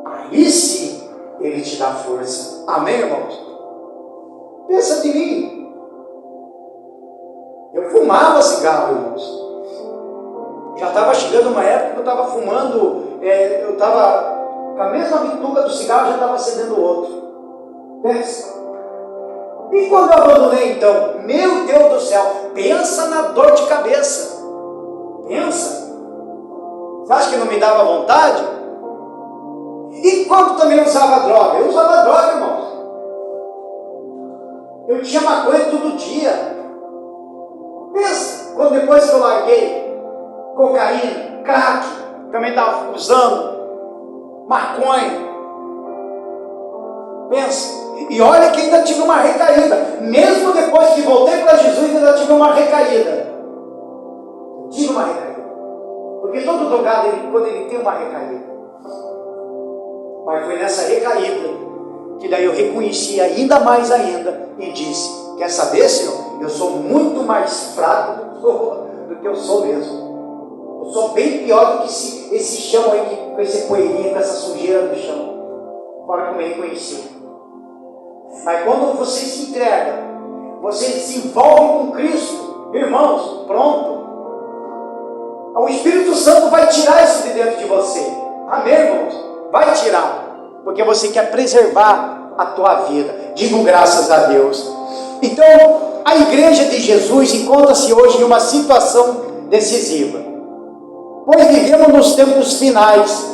Aí sim, ele te dá força. Amém, irmãos? Pensa de mim. Eu fumava cigarro, irmãos. Já estava chegando uma época que eu estava fumando, eu estava com a mesma bituca do cigarro, já estava acendendo outro. Pensa. E quando eu abandonei então? Meu Deus do céu, pensa na dor de cabeça. Pensa. Você acha que não me dava vontade? E quando também eu usava droga? Eu usava droga, irmãos. Eu tinha maconha todo dia. Pensa, quando depois que eu larguei cocaína, crack, também estava usando maconha. Pensa. E olha que ainda tive uma recaída. Mesmo depois que voltei para Jesus, ainda tive uma recaída. Tive uma recaída. Porque todo drogado, quando ele tem uma recaída. Mas foi nessa recaída que daí eu reconheci ainda mais e disse, quer saber, Senhor? Eu sou muito mais fraco do que eu sou mesmo. Eu sou bem pior do que esse chão aí, com esse poeirinho, com essa sujeira do chão. Fora que eu me reconheci. Mas quando você se entrega, você se envolve com Cristo, irmãos, pronto. O Espírito Santo vai tirar isso de dentro de você. Amém, irmãos? Vai tirar. Porque você quer preservar a tua vida. Digo graças a Deus. Então, a igreja de Jesus encontra-se hoje em uma situação decisiva. Pois vivemos nos tempos finais.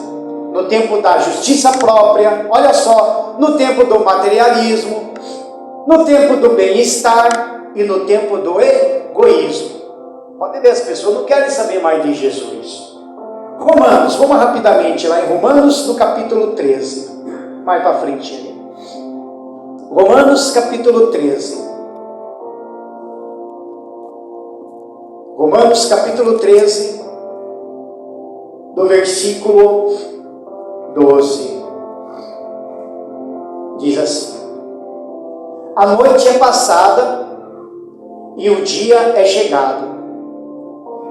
No tempo da justiça própria, olha só, no tempo do materialismo, no tempo do bem-estar e no tempo do egoísmo. Pode ver, as pessoas não querem saber mais de Jesus. Romanos, vamos rapidamente lá em Romanos, no capítulo 13, mais para frente ali. Romanos capítulo 13. Romanos capítulo 13, do versículo 12, diz assim: a noite é passada e o dia é chegado.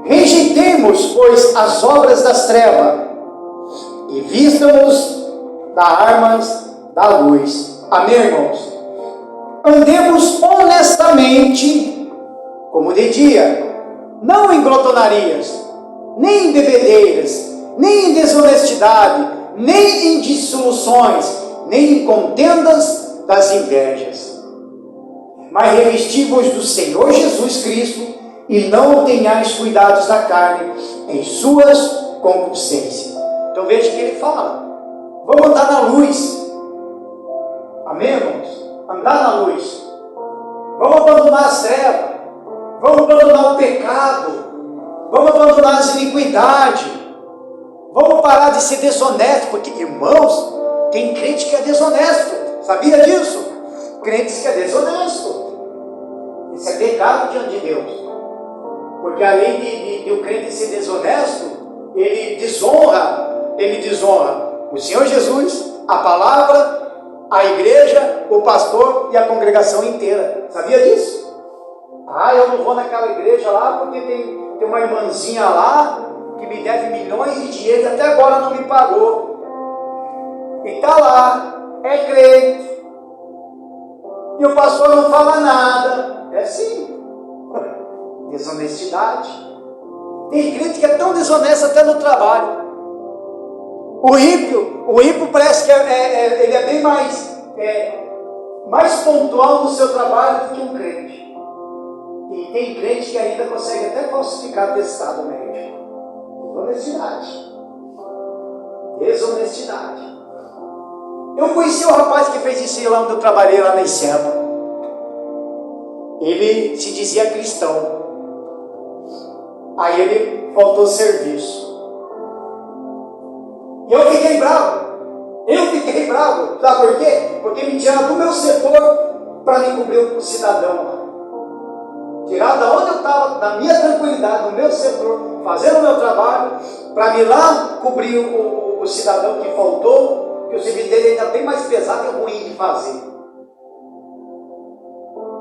Rejeitemos, pois, as obras das trevas e vistamos das armas da luz. Amém, irmãos? Andemos honestamente, como de dia, não em glotonarias, nem em bebedeiras, nem em desonestidade, nem em dissoluções, nem em contendas das invejas. Mas revesti-vos do Senhor Jesus Cristo, e não tenhais cuidados da carne em suas concupiscências. Então veja que ele fala: vamos andar na luz. Amém, irmãos? Andar na luz. Vamos abandonar as trevas. Vamos abandonar o pecado. Vamos abandonar as iniquidades. Vamos parar de ser desonesto, porque, irmãos, tem crente que é desonesto. Sabia disso? Crentes que é desonesto. Isso é pecado diante de Deus. Porque além de o crente ser desonesto, ele desonra o Senhor Jesus, a palavra, a igreja, o pastor e a congregação inteira. Sabia disso? Eu não vou naquela igreja lá porque tem uma irmãzinha lá que me deve milhões de dinheiro, até agora não me pagou. E está lá, é crente, e o pastor não fala nada. É assim. Desonestidade. Tem crente que é tão desonesto até no trabalho. O ímpio parece que ele é bem mais pontual no seu trabalho do que um crente. E tem crente que ainda consegue até falsificar atestado médico. Desonestidade. Eu conheci um rapaz que fez isso lá onde eu trabalhei, lá na Iceba. Ele se dizia cristão. Aí ele faltou serviço. E eu fiquei bravo. Sabe por quê? Porque me tiraram do meu setor para me cobrir o cidadão. Tiraram da onde eu estava, da minha tranquilidade, do meu setor, fazendo o meu trabalho, para me lá cobrir o cidadão que faltou, que o serviço dele ainda bem mais pesado e ruim de fazer.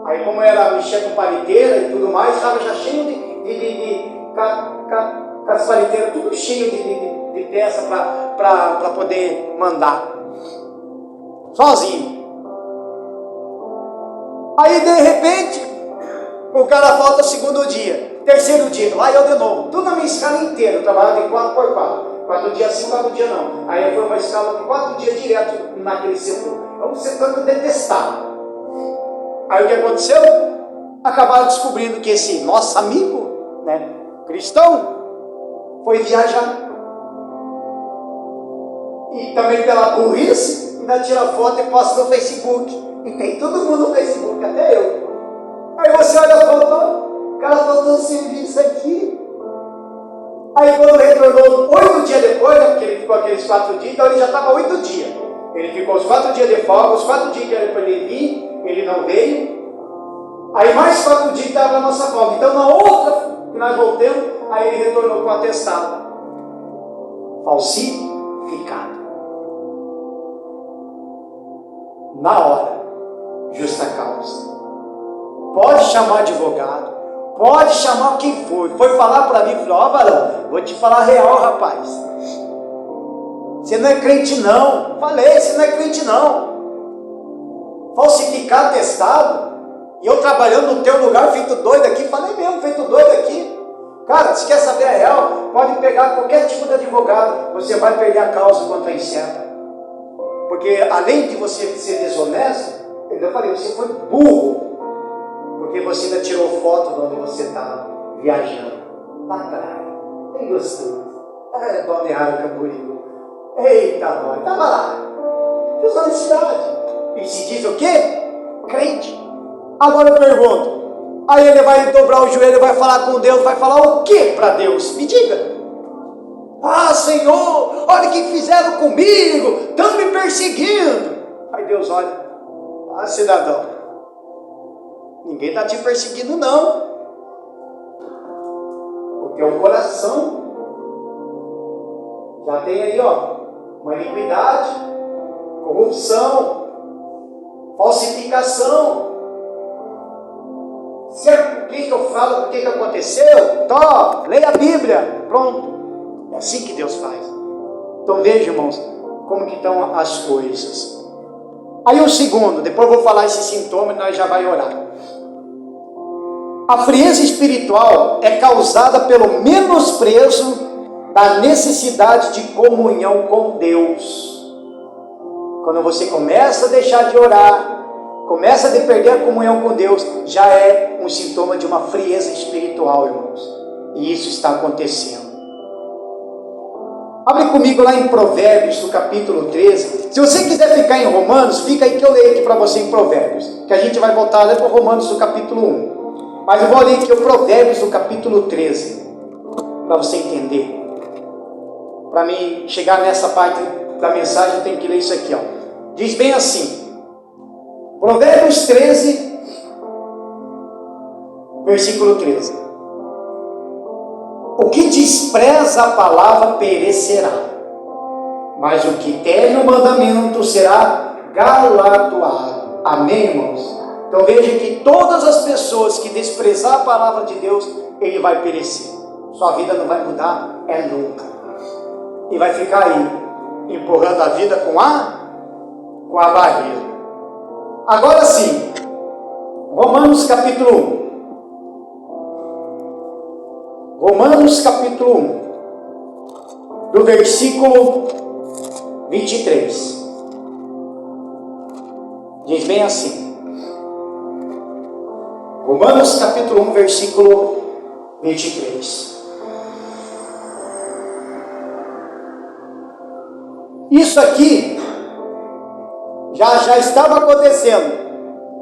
Aí, como era mexer com paliteira e tudo mais, estava já cheio com as paliteiras tudo cheio de peça para poder mandar. Sozinho. Aí de repente, o cara volta segundo dia, terceiro dia, lá eu de novo. Tudo na minha escala inteira, eu trabalhava de 4x4. 4 dias sim, 4 dias não. Aí foi uma escala de 4 dias direto naquele setor. É um setor que eu detestava. Aí o que aconteceu? Acabaram descobrindo que esse nosso amigo, né, cristão, foi viajar. E também pela burrice, ainda tira foto e posta no Facebook. E tem todo mundo no Facebook, até eu. Aí você olha a foto, o cara faltou um serviço aqui. Aí quando retornou 8 dias depois, né, porque ele ficou aqueles 4 dias, então ele já estava 8 dias. Ele ficou os 4 dias de folga, os 4 dias que era para ele vir, ele não veio. Aí mais 4 dias estava na nossa folga. Então na outra que nós voltamos, aí ele retornou com o atestado falsificado. Na hora, justa causa. Pode chamar advogado, pode chamar quem for. Foi falar para mim, falou: varão, vou te falar real, rapaz. Você não é crente não. Falei, você não é crente não. Falsificar atestado. E eu trabalhando no teu lugar, feito doido aqui. Falei mesmo, feito doido aqui. Cara, se quer saber a real, pode pegar qualquer tipo de advogado. Você vai perder a causa contra a Iceba. Porque além de você ser desonesto, eu falei, você foi burro. Porque você ainda tirou foto de onde você estava viajando. Na praia. Bem gostoso. Balneário Camboriú. Eita, nós. Estava lá. Desonestidade. E se diz o quê? Crente. Agora eu pergunto. Aí ele vai dobrar o joelho, vai falar com Deus, vai falar o que para Deus? Me diga. Senhor, olha o que fizeram comigo, estão me perseguindo. Aí Deus olha, cidadão, ninguém está te perseguindo não. O teu coração já tem aí, uma iniquidade, corrupção, falsificação. O que eu falo, o que aconteceu? Leia a Bíblia, pronto. É assim que Deus faz. Então veja, irmãos, como que estão as coisas. Aí o segundo, depois eu vou falar esse sintoma e nós já vai orar. A frieza espiritual é causada pelo menosprezo da necessidade de comunhão com Deus. Quando você começa a deixar de orar, começa a perder a comunhão com Deus, já é um sintoma de uma frieza espiritual, irmãos. E isso está acontecendo. Abre comigo lá em Provérbios, no capítulo 13. Se você quiser ficar em Romanos, fica aí que eu leio aqui para você em Provérbios. Que a gente vai voltar lá para Romanos, no capítulo 1. Mas eu vou ler aqui o Provérbios, no capítulo 13. Para você entender. Para mim chegar nessa parte da mensagem, eu tenho que ler isso aqui, ó. Diz bem assim. Provérbios 13, versículo 13. O que despreza a palavra perecerá, mas o que teme o mandamento será galardoado. Amém, irmãos? Então veja que todas as pessoas que desprezar a palavra de Deus, ele vai perecer. Sua vida não vai mudar, nunca. E vai ficar aí, empurrando a vida com a barreira. Agora sim, Romanos capítulo 1. Romanos capítulo 1, do versículo 23. Diz bem assim. Romanos capítulo 1, versículo 23. Isso aqui já estava acontecendo.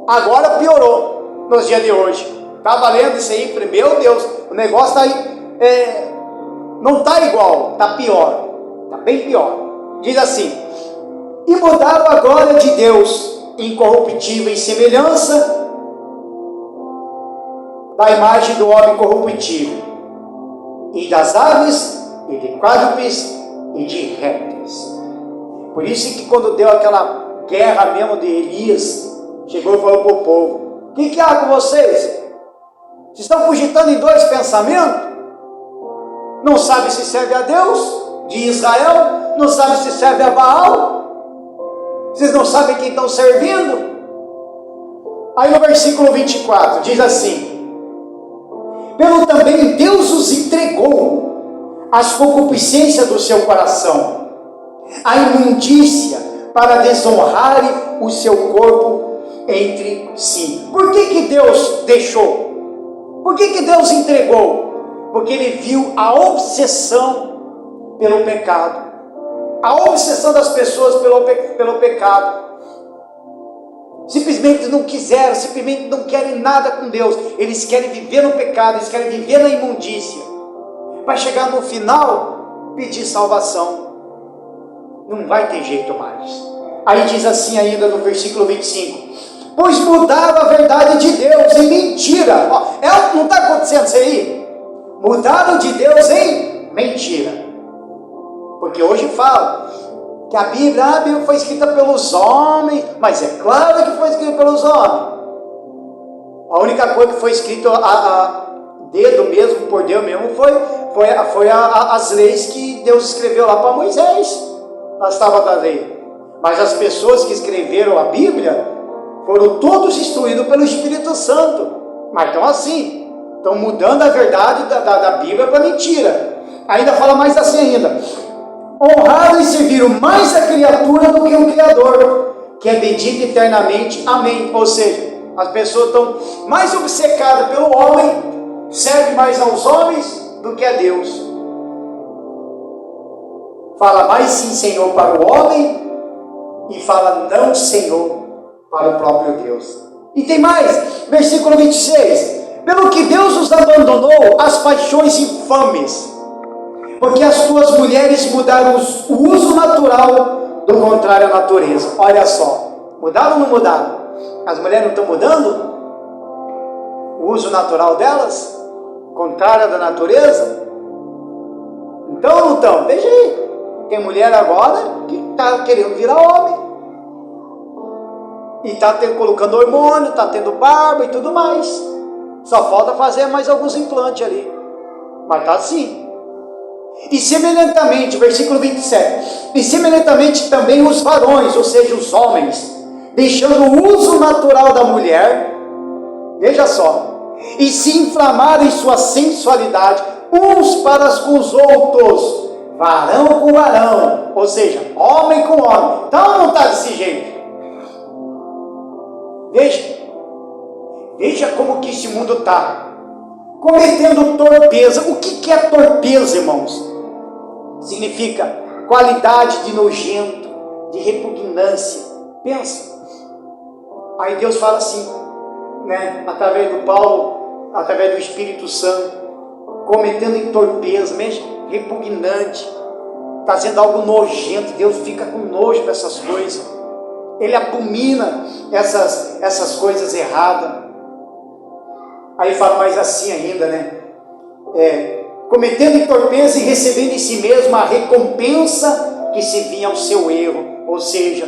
Agora piorou nos dias de hoje. Estava lendo isso aí, falei, meu Deus, o negócio está aí, não está igual, está pior, está bem pior. Diz assim: e mudaram a glória de Deus incorruptível em semelhança da imagem do homem corruptível, e das aves, e de quadrúpedes, e de répteis. Por isso que quando deu aquela guerra mesmo de Elias, chegou e falou para o povo: o que há com vocês? Vocês estão cogitando em dois pensamentos? Não sabe se serve a Deus de Israel, não sabe se serve a Baal, vocês não sabem quem estão servindo. Aí no versículo 24 diz assim: pelo também Deus os entregou às concupiscências do seu coração, a imundícia, para desonrarem o seu corpo entre si. Por que Deus deixou? Por que Deus entregou? Porque Ele viu a obsessão pelo pecado. A obsessão das pessoas pelo pecado. Simplesmente não quiseram, simplesmente não querem nada com Deus. Eles querem viver no pecado, eles querem viver na imundícia. Para chegar no final, pedir salvação. Não vai ter jeito mais. Aí diz assim ainda no versículo 25: pois mudaram a verdade de Deus em mentira. Não está acontecendo isso aí? Mudaram de Deus em mentira. Porque hoje fala que a Bíblia foi escrita pelos homens, mas é claro que foi escrita pelos homens. A única coisa que foi escrita a dedo mesmo, por Deus mesmo, foi as leis que Deus escreveu lá para Moisés, nas tábuas da lei. Mas as pessoas que escreveram a Bíblia foram todos instruídos pelo Espírito Santo. Mas estão assim, estão mudando a verdade da Bíblia para mentira. Ainda fala mais assim ainda: honraram e serviram mais a criatura do que o Criador, que é bendito eternamente. Amém. Ou seja, as pessoas estão mais obcecadas pelo homem, servem mais aos homens do que a Deus. Fala mais sim, Senhor, para o homem, e fala não, Senhor, para o próprio Deus. E tem mais, versículo 26: pelo que Deus os abandonou às paixões infames, porque as tuas mulheres mudaram o uso natural do contrário à natureza. Olha só, mudaram ou não mudaram? As mulheres não estão mudando o uso natural delas, contrário da natureza? Então ou não estão? Veja aí, tem mulher agora que está querendo virar homem, e está colocando hormônio, está tendo barba e tudo mais. Só falta fazer mais alguns implantes ali, mas está assim. E semelhantemente, versículo 27, e semelhantemente também os varões, ou seja, os homens, deixando o uso natural da mulher, veja só, e se inflamaram em sua sensualidade, uns para com os outros, varão com varão, ou seja, homem com homem. Então não está desse jeito. Veja como que esse mundo está. Cometendo torpeza. O que é torpeza, irmãos? Significa qualidade de nojento, de repugnância. Pensa. Aí Deus fala assim, né, através do Paulo, através do Espírito Santo, cometendo em torpeza, mesmo repugnante, fazendo algo nojento. Deus fica com nojo dessas coisas. Ele abomina essas coisas erradas. Aí fala mais assim ainda, né? Cometendo em torpeza e recebendo em si mesmo a recompensa que se vinha ao seu erro. Ou seja,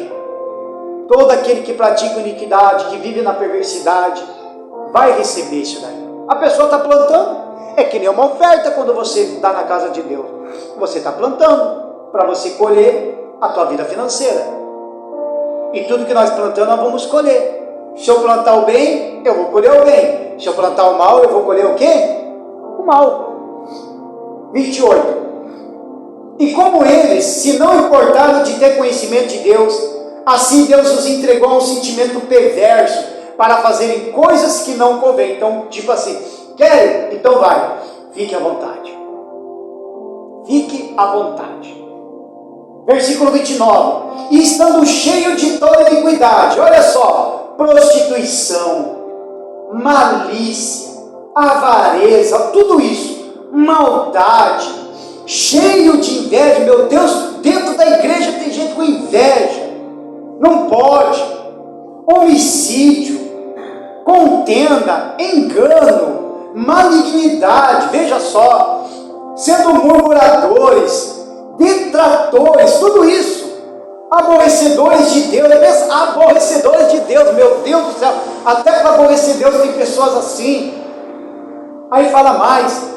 todo aquele que pratica iniquidade, que vive na perversidade, vai receber isso daí. A pessoa está plantando, é que nem uma oferta quando você está na casa de Deus. Você está plantando para você colher a tua vida financeira. E tudo que nós plantamos, nós vamos colher. Se eu plantar o bem, eu vou colher o bem. Se eu plantar o mal, eu vou colher o quê? O mal. 28. E como eles, se não importaram de ter conhecimento de Deus, assim Deus os entregou a um sentimento perverso para fazerem coisas que não convém. Então, tipo assim, querem? Então vai. Fique à vontade. Fique à vontade. Versículo 29. E estando cheio de toda iniquidade, olha só, prostituição, malícia, avareza, tudo isso, maldade, cheio de inveja. Meu Deus, dentro da igreja tem gente com inveja, não pode. Homicídio, contenda, engano, malignidade, veja só, sendo murmuradores, detratores, tudo isso, aborrecedores de Deus. Aborrecedores de Deus, meu Deus do céu, até para aborrecer Deus tem pessoas assim. Aí fala mais,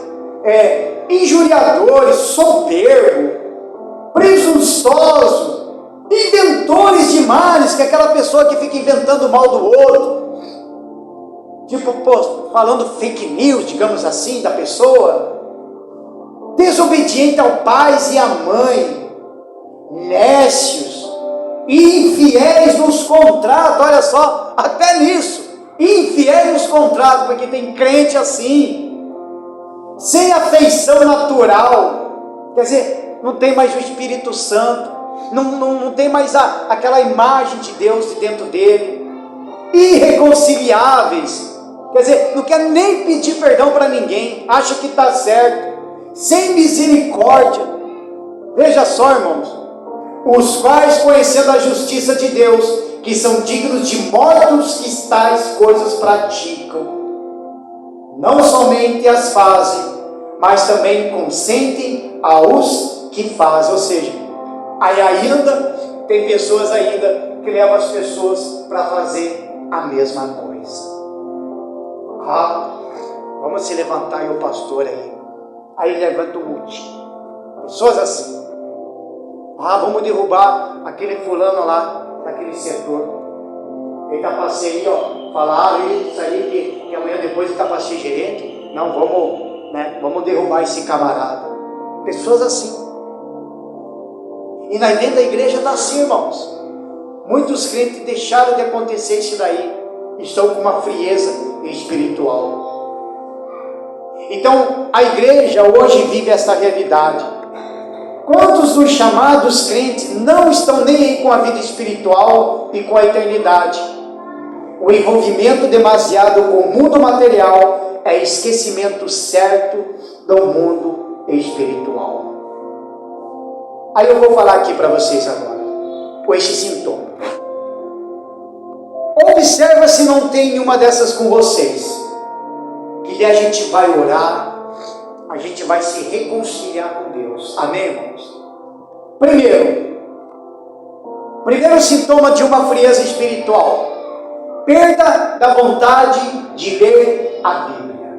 injuriadores, soberbo, presunçosos, inventores de males, que é aquela pessoa que fica inventando o mal do outro, tipo, falando fake news, digamos assim, da pessoa, desobediente ao pai e à mãe, nécios, infiéis nos contratos. Olha só, até nisso, infiéis nos contratos, porque tem crente assim, sem afeição natural, quer dizer, não tem mais o Espírito Santo, não tem mais aquela imagem de Deus de dentro dele, irreconciliáveis, quer dizer, não quer nem pedir perdão para ninguém, acha que está certo, sem misericórdia. Veja só, irmãos, os quais, conhecendo a justiça de Deus, que são dignos de mortos, que tais coisas praticam, não somente as fazem, mas também consentem aos que fazem. Ou seja, aí ainda tem pessoas ainda que levam as pessoas para fazer a mesma coisa. Vamos se levantar, e o pastor aí levanta o multinho. Pessoas assim. Vamos derrubar aquele fulano lá, naquele setor. Ele está para ser aí, falaram isso aí, que amanhã depois ele está para ser gerente. Não, vamos derrubar esse camarada. Pessoas assim. E dentro da igreja está assim, irmãos. Muitos crentes deixaram de acontecer isso daí. Estão com uma frieza espiritual. Então, a igreja hoje vive essa realidade. Quantos dos chamados crentes não estão nem aí com a vida espiritual e com a eternidade? O envolvimento demasiado com o mundo material é esquecimento certo do mundo espiritual. Aí eu vou falar aqui para vocês agora, com este sintoma. Observa se não tem nenhuma dessas com vocês, que a gente vai orar, a gente vai se reconciliar com Deus. Amém, irmãos? Primeiro sintoma de uma frieza espiritual: perda da vontade de ler a Bíblia.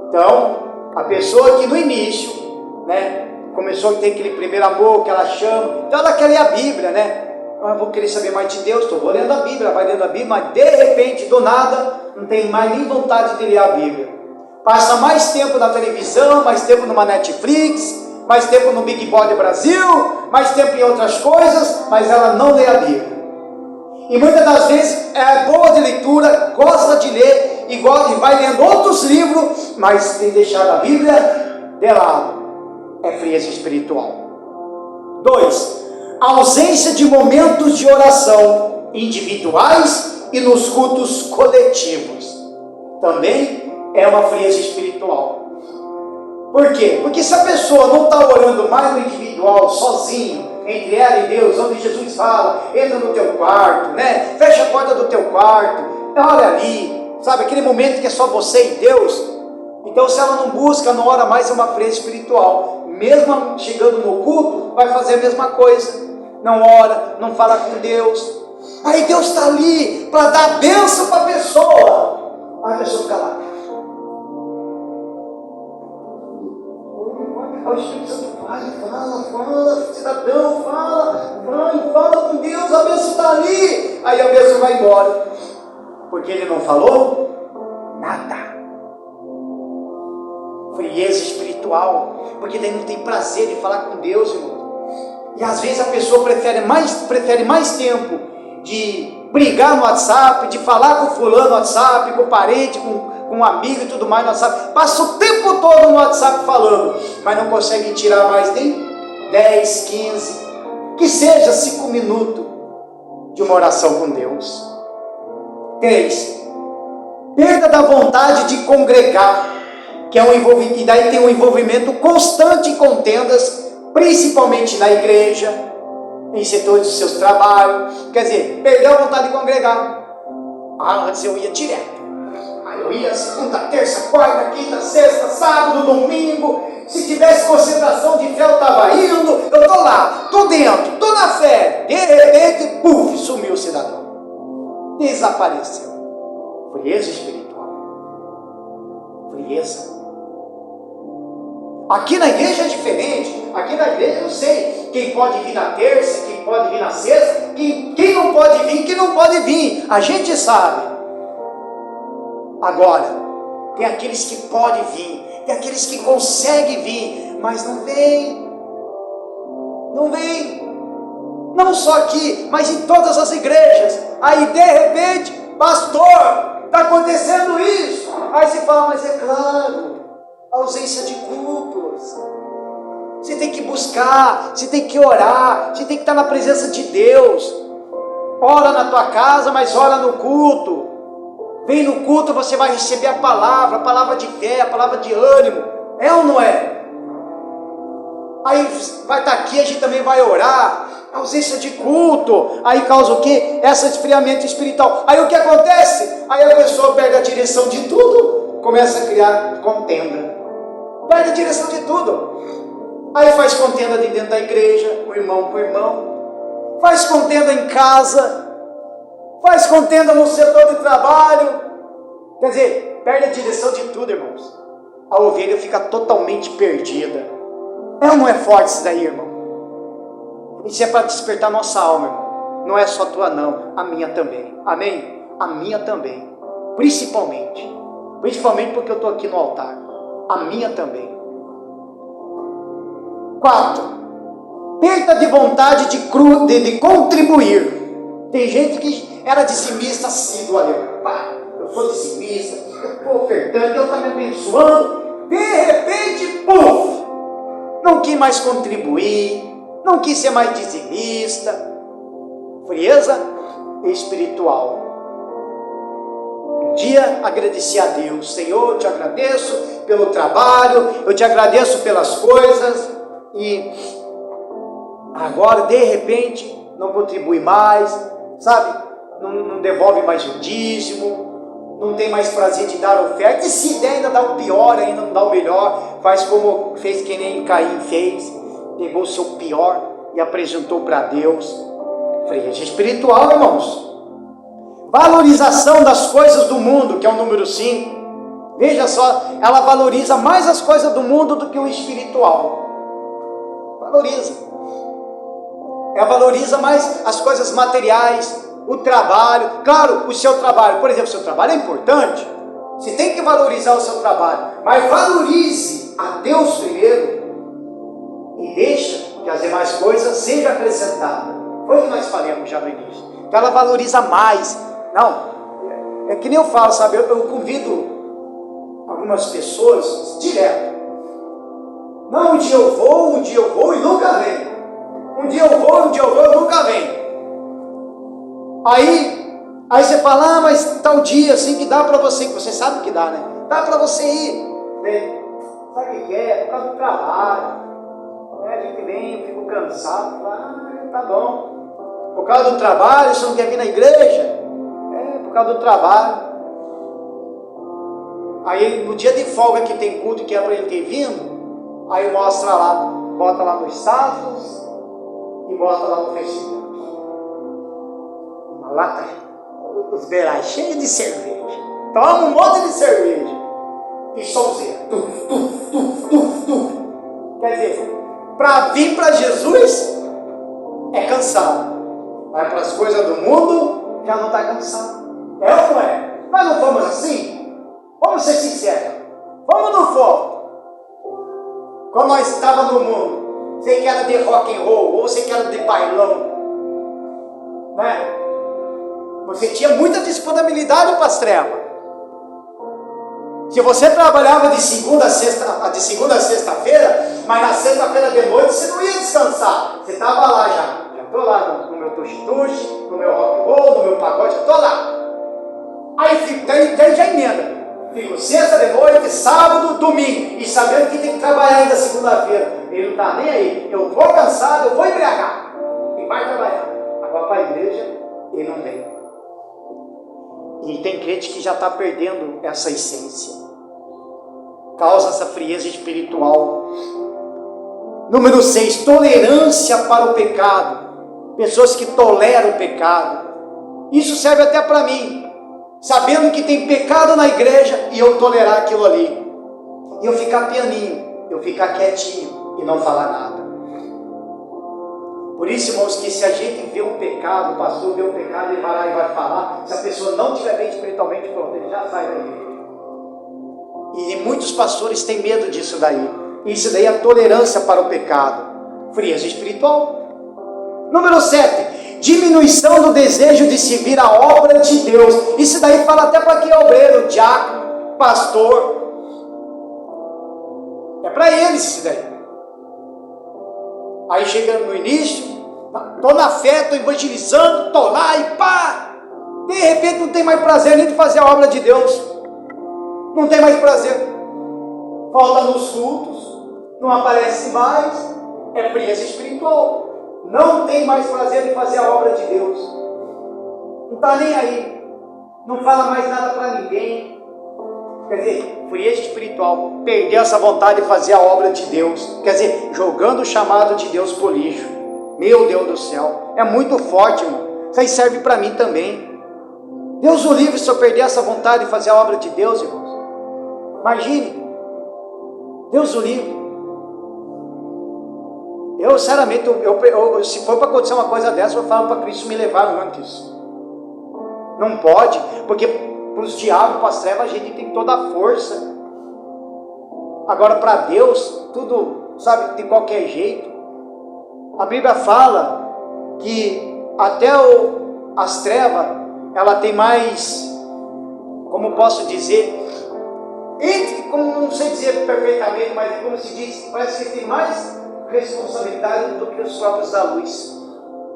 Então, a pessoa que no início, começou a ter aquele primeiro amor que ela chama, então ela quer ler a Bíblia, Eu vou querer saber mais de Deus, vou lendo a Bíblia, vai lendo a Bíblia, mas de repente, do nada, não tem mais nem vontade de ler a Bíblia. Passa mais tempo na televisão, mais tempo numa Netflix, mais tempo no Big Brother Brasil, mais tempo em outras coisas, mas ela não lê a Bíblia. E muitas das vezes é boa de leitura, gosta de ler e vai lendo outros livros, mas tem deixado a Bíblia de lado. É frieza espiritual. 2. Ausência de momentos de oração individuais e nos cultos coletivos. Também é uma frieza espiritual. Por quê? Porque se a pessoa não está orando mais no individual, sozinho, entre ela e Deus, onde Jesus fala, entra no teu quarto, né? Fecha a porta do teu quarto, ora ali, sabe, aquele momento que é só você e Deus. Então se ela não busca, não ora mais, é uma frieza espiritual. Mesmo chegando no culto, vai fazer a mesma coisa, não ora, não fala com Deus. Aí Deus está ali para dar bênção para a pessoa, aí a pessoa fica lá. O Espírito Santo fala, cidadão, fala com Deus, a bênção está ali. Aí a bênção vai embora, porque ele não falou nada. Frieza espiritual, porque daí não tem prazer de falar com Deus, irmão. E às vezes a pessoa prefere mais tempo de brigar no WhatsApp, de falar com fulano no WhatsApp, com o parente, com um amigo e tudo mais no WhatsApp, passa o tempo todo no WhatsApp falando, mas não consegue tirar mais nem 10, 15, que seja 5 minutos de uma oração com Deus. 3. Perda da vontade de congregar, que é e daí tem um envolvimento constante em contendas, principalmente na igreja, em setores dos seus trabalhos. Quer dizer, perdeu a vontade de congregar. Antes eu ia direto. Eu ia segunda, terça, quarta, quinta, sexta, sábado, domingo. Se tivesse concentração de fé, eu estava indo. Eu estou lá, estou dentro, estou na fé. De repente, puf, sumiu o cidadão. Desapareceu. Frieza espiritual. Frieza. Aqui na igreja é diferente. Aqui na igreja eu sei quem pode vir na terça, quem pode vir na sexta, quem não pode vir, quem não pode vir. A gente sabe. Agora, tem aqueles que podem vir, tem aqueles que conseguem vir, mas não vem. Não vem. Não só aqui, mas em todas as igrejas. Aí de repente, pastor, está acontecendo isso. Aí você fala, mas é claro, ausência de cultos. Você tem que buscar, você tem que orar, você tem que estar na presença de Deus. Ora na tua casa, mas ora no culto. Vem no culto, você vai receber a palavra de fé, a palavra de ânimo. É ou não é? Aí vai estar aqui, a gente também vai orar. Ausência de culto. Aí causa o quê? Esse esfriamento espiritual. Aí o que acontece? Aí a pessoa perde a direção de tudo, começa a criar contenda. Perde a direção de tudo. Aí faz contenda de dentro da igreja, o irmão com o irmão. Faz contenda em casa. Faz contenda no setor de trabalho. Quer dizer, perde a direção de tudo, irmãos. A ovelha fica totalmente perdida. É ou não é forte isso daí, irmão? Isso é para despertar nossa alma, irmão. Não é só tua não, a minha também. Amém? A minha também. Principalmente porque eu estou aqui no altar. A minha também. 4. Perda de vontade de contribuir. Tem gente que era dizimista assíduo ali. Eu sou dizimista, eu estou ofertando, Deus está me abençoando. De repente, puf! Não quis mais contribuir, não quis ser mais dizimista. Frieza espiritual. Um dia agradeci a Deus. Senhor, eu te agradeço pelo trabalho, eu te agradeço pelas coisas. E agora, de repente, não contribui mais. Sabe, não devolve mais o dízimo, não tem mais prazer de dar oferta, e se der ainda dá o pior, ainda não dá o melhor, faz como fez que nem Caim fez, pegou o seu pior e apresentou para Deus. Frieza espiritual, irmãos. Valorização das coisas do mundo, que é o número 5, veja só, ela valoriza mais as coisas do mundo do que o espiritual. Valoriza. Ela valoriza mais as coisas materiais, o trabalho. Claro, o seu trabalho, por exemplo, o seu trabalho é importante. Você tem que valorizar o seu trabalho, mas valorize a Deus primeiro. coisas sejam acrescentadas. Foi o que nós falamos já no início. Então ela valoriza mais. Não, é que nem eu falo, sabe? Eu convido algumas pessoas direto. Não, um dia eu vou e nunca vem. Um dia eu vou e nunca vem. Aí você fala, mas tal dia assim que dá para você, que você sabe que dá, né? Dá para você ir. Né? Sabe o que é? Por causa do trabalho. A gente vem, eu fico cansado. Tá bom. Por causa do trabalho, você não quer vir na igreja? Por causa do trabalho. Aí no dia de folga que tem culto que é para ele ter vindo, aí mostra lá, bota lá no status e bota lá no Facebook. Uma lata, os beirais cheios de cerveja. Toma um monte de cerveja. E solzeira. Quer dizer, para vir para Jesus é cansado. Vai para as coisas do mundo, já não está cansado. É ou não é? Nós não fomos assim? Vamos ser sinceros. Vamos ou não fomos? Quando nós estávamos no mundo, você que era de rock and roll, ou você que era de bailão, né? Você tinha muita disponibilidade para as trevas. Se você trabalhava de segunda a sexta-feira, mas na sexta-feira de noite você não ia descansar. Você estava lá já. Já estou lá no meu tuxi-tuxi, no meu rock and roll, no meu pagode, estou lá. Aí fico, daí já emenda. Fico sexta de noite, sábado, domingo. E sabendo que tem que trabalhar ainda segunda-feira. Ele não está nem aí. Eu vou cansado, eu vou embriagar. E vai trabalhar. Agora para a igreja, ele não vem. E tem crente que já está perdendo essa essência. Causa essa frieza espiritual. Número 6, tolerância para o pecado. Pessoas que toleram o pecado. Isso serve até para mim. Sabendo que tem pecado na igreja e eu tolerar aquilo ali. E eu ficar pianinho, eu ficar quietinho e não falar nada. Por isso, irmãos, que se a gente vê um pecado, o pastor vê um pecado, ele vai lá e vai falar. Se a pessoa não estiver bem espiritualmente, pronto, ele já sai da igreja. E muitos pastores têm medo disso daí. Isso daí é a tolerância para o pecado. Frieza espiritual. Número 7. Diminuição do desejo de servir a obra de Deus. Isso daí fala até para quem é obreiro, diácono, pastor. É para eles isso daí. Aí chega no início, estou na fé, estou evangelizando, estou lá e pá. De repente não tem mais prazer nem de fazer a obra de Deus. Não tem mais prazer. Falta nos cultos, não aparece mais. É frieza espiritual. Não tem mais prazer em fazer a obra de Deus. Não está nem aí. Não fala mais nada para ninguém. Quer dizer, frieza espiritual. Perdeu essa vontade de fazer a obra de Deus. Quer dizer, jogando o chamado de Deus por lixo. Meu Deus do céu. É muito forte, irmão. Isso aí serve para mim também. Deus o livre se eu perder essa vontade de fazer a obra de Deus, irmãos. Imagine. Deus o livre. Eu, sinceramente, se for para acontecer uma coisa dessa, eu falo para Cristo me levar antes. Não pode, porque para os diabos, para as trevas, a gente tem toda a força. Agora, para Deus, tudo, sabe, de qualquer jeito. A Bíblia fala que até as trevas, ela tem mais, como posso dizer, como não sei dizer perfeitamente, mas como se diz, parece que tem mais responsabilidade do que os próprios da luz.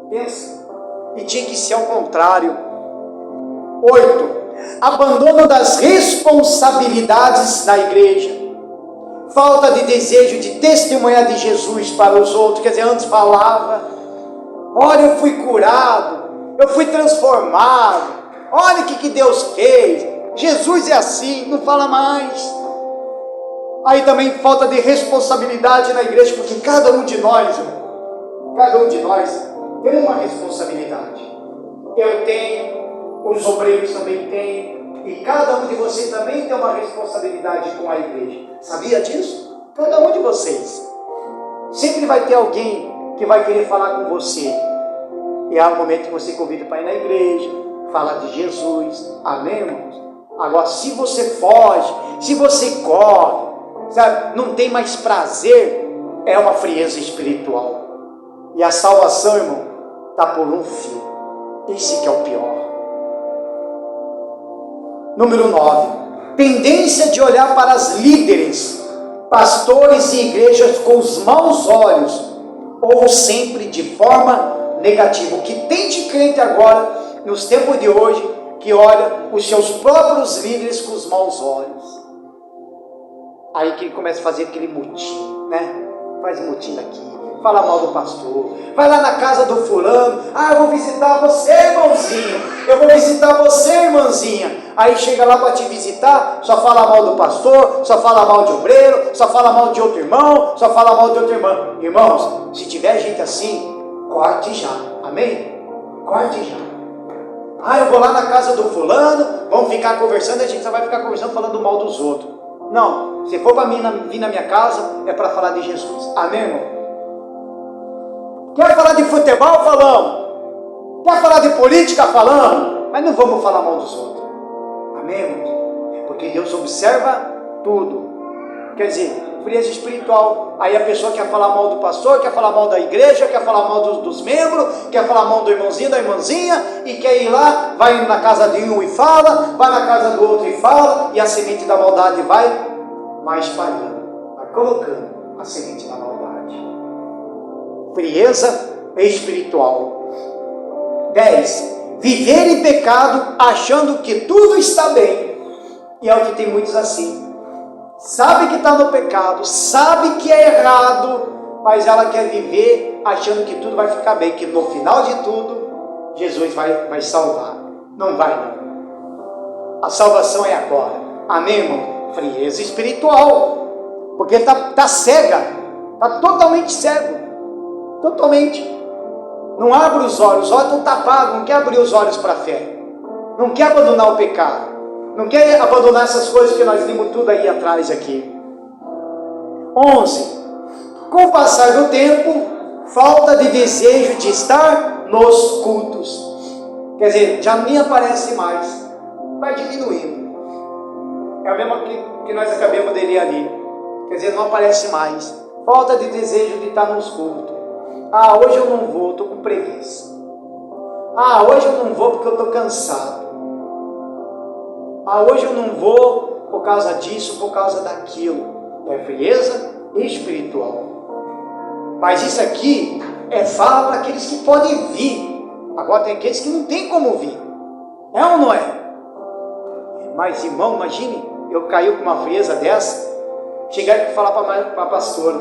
Pensa. E tinha que ser ao contrário. 8. Abandono das responsabilidades na igreja. Falta de desejo de testemunhar de Jesus para os outros. Quer dizer, antes falava, olha, eu fui curado, eu fui transformado, olha o que Deus fez, Jesus é assim, não fala mais. Aí também falta de responsabilidade na igreja, porque cada um de nós tem uma responsabilidade. Eu tenho, os obreiros também têm, e cada um de vocês também tem uma responsabilidade com a igreja. Sabia disso? Cada um de vocês. Sempre vai ter alguém que vai querer falar com você. E há um momento que você convida para ir na igreja, falar de Jesus. Amém, irmãos? Agora, se você foge, se você corre, sabe, não tem mais prazer, é uma frieza espiritual. E a salvação, irmão, está por um fio. Esse que é o pior. Número 9. Tendência de olhar para as líderes, pastores e igrejas com os maus olhos, ou sempre de forma negativa. O que tem de crente agora, nos tempos de hoje, que olha os seus próprios líderes com os maus olhos. Aí que ele começa a fazer aquele mutim, né? Faz mutim aqui, fala mal do pastor, vai lá na casa do fulano, eu vou visitar você, irmãozinho, eu vou visitar você, irmãzinha. Aí chega lá para te visitar, só fala mal do pastor, só fala mal de obreiro, só fala mal de outro irmão, só fala mal de outra irmã. Irmãos, se tiver gente assim, corte já, amém? Corte já. Eu vou lá na casa do fulano, vamos ficar conversando, a gente só vai ficar conversando falando mal dos outros. Não, se for para mim vir na minha casa, é para falar de Jesus, amém, irmão? Quer falar de futebol? Falamos. Quer falar de política? Falamos. Mas não vamos falar mal dos outros, amém, irmão? Porque Deus observa tudo. Quer dizer, frieza espiritual. Aí a pessoa quer falar mal do pastor, quer falar mal da igreja, quer falar mal dos membros, quer falar mal do irmãozinho, da irmãzinha, e quer ir lá, vai na casa de um e fala, vai na casa do outro e fala, e a semente da maldade vai espalhando, vai colocando a semente da maldade. Frieza espiritual. 10. Viver em pecado achando que tudo está bem. E é o que tem muitos assim. Sabe que está no pecado, sabe que é errado, mas ela quer viver achando que tudo vai ficar bem, que no final de tudo, Jesus vai salvar. Não vai não. A salvação é agora. Amém, irmão? Frieza espiritual. Porque está cega, está totalmente cego. Totalmente. Não abre os olhos estão tapados, não quer abrir os olhos para a fé. Não quer abandonar o pecado. Não quer abandonar essas coisas que nós vimos tudo aí atrás aqui. 11. Com o passar do tempo, falta de desejo de estar nos cultos. Quer dizer, já nem aparece mais. Vai diminuindo. É a mesma que nós acabamos de ler ali. Quer dizer, não aparece mais. Falta de desejo de estar nos cultos. Hoje eu não vou, estou com preguiça. Hoje eu não vou porque eu estou cansado. Hoje eu não vou por causa disso, por causa daquilo. É frieza espiritual. Mas isso aqui fala para aqueles que podem vir. Agora tem aqueles que não tem como vir. É ou não é? Mas irmão, imagine, eu caí com uma frieza dessa, chegar e falar para a pastora,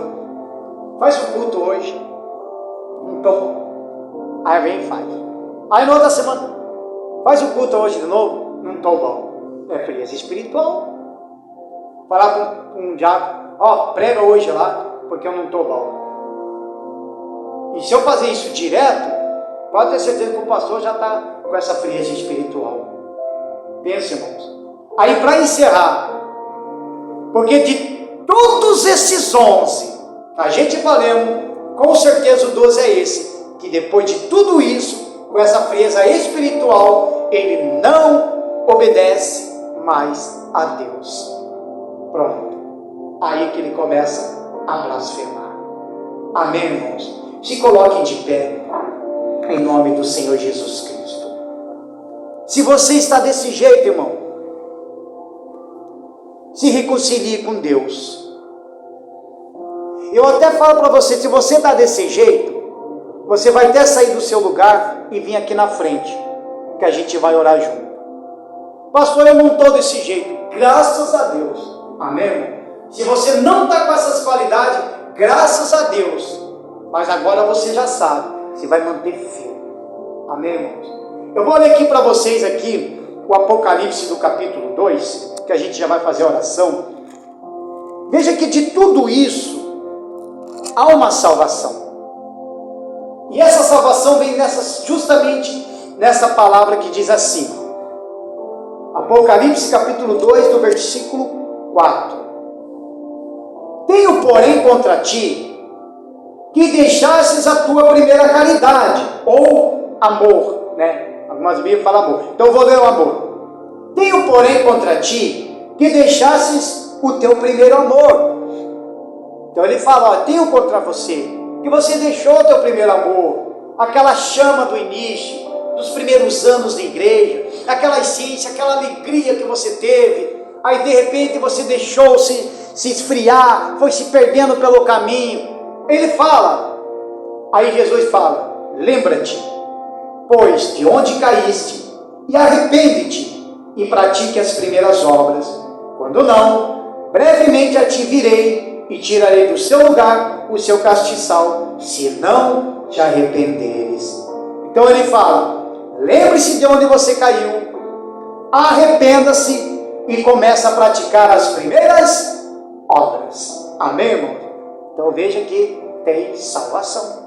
faz o culto hoje. Então, aí vem e faz. Aí na outra semana, faz o culto hoje de novo, não estou bom. É frieza espiritual. Falar com um diabo, prega hoje lá, porque eu não estou bom. E se eu fazer isso direto, pode ter certeza que o pastor já está com essa frieza espiritual. Pensa, irmãos. Aí para encerrar, porque de todos esses 11, a gente valemos, com certeza o 12 é esse, que depois de tudo isso, com essa frieza espiritual, ele não obedece mais a Deus. Pronto. Aí que ele começa a blasfemar. Amém, irmãos? Se coloquem de pé, em nome do Senhor Jesus Cristo. Se você está desse jeito, irmão, se reconcilie com Deus. Eu até falo para você, se você está desse jeito, você vai até sair do seu lugar e vir aqui na frente, que a gente vai orar junto. Pastor, eu não estou desse jeito. Graças a Deus. Amém, irmão? Se você não está com essas qualidades, graças a Deus. Mas agora você já sabe, você vai manter firme. Amém, irmãos? Eu vou ler aqui para vocês aqui o Apocalipse do capítulo 2, que a gente já vai fazer a oração. Veja que de tudo isso há uma salvação. E essa salvação vem justamente nessa palavra que diz assim. Apocalipse capítulo 2, do versículo 4. Tenho, porém, contra ti, que deixasses a tua primeira caridade, ou amor, né? Algumas Bíblias falam amor. Então eu vou ler o amor. Tenho, porém, contra ti, que deixasses o teu primeiro amor. Então ele fala, tenho contra você, que você deixou o teu primeiro amor, aquela chama do início, dos primeiros anos de igreja, aquela essência, aquela alegria que você teve, aí de repente você deixou se esfriar, foi se perdendo pelo caminho. Ele fala, aí Jesus fala, lembra-te, pois de onde caíste, e arrepende-te, e pratique as primeiras obras. Quando não, brevemente a ti virei, e tirarei do seu lugar o seu castiçal, se não te arrependeres. Então ele fala, lembre-se de onde você caiu, arrependa-se e comece a praticar as primeiras obras. Amém, irmão? Então veja que tem salvação.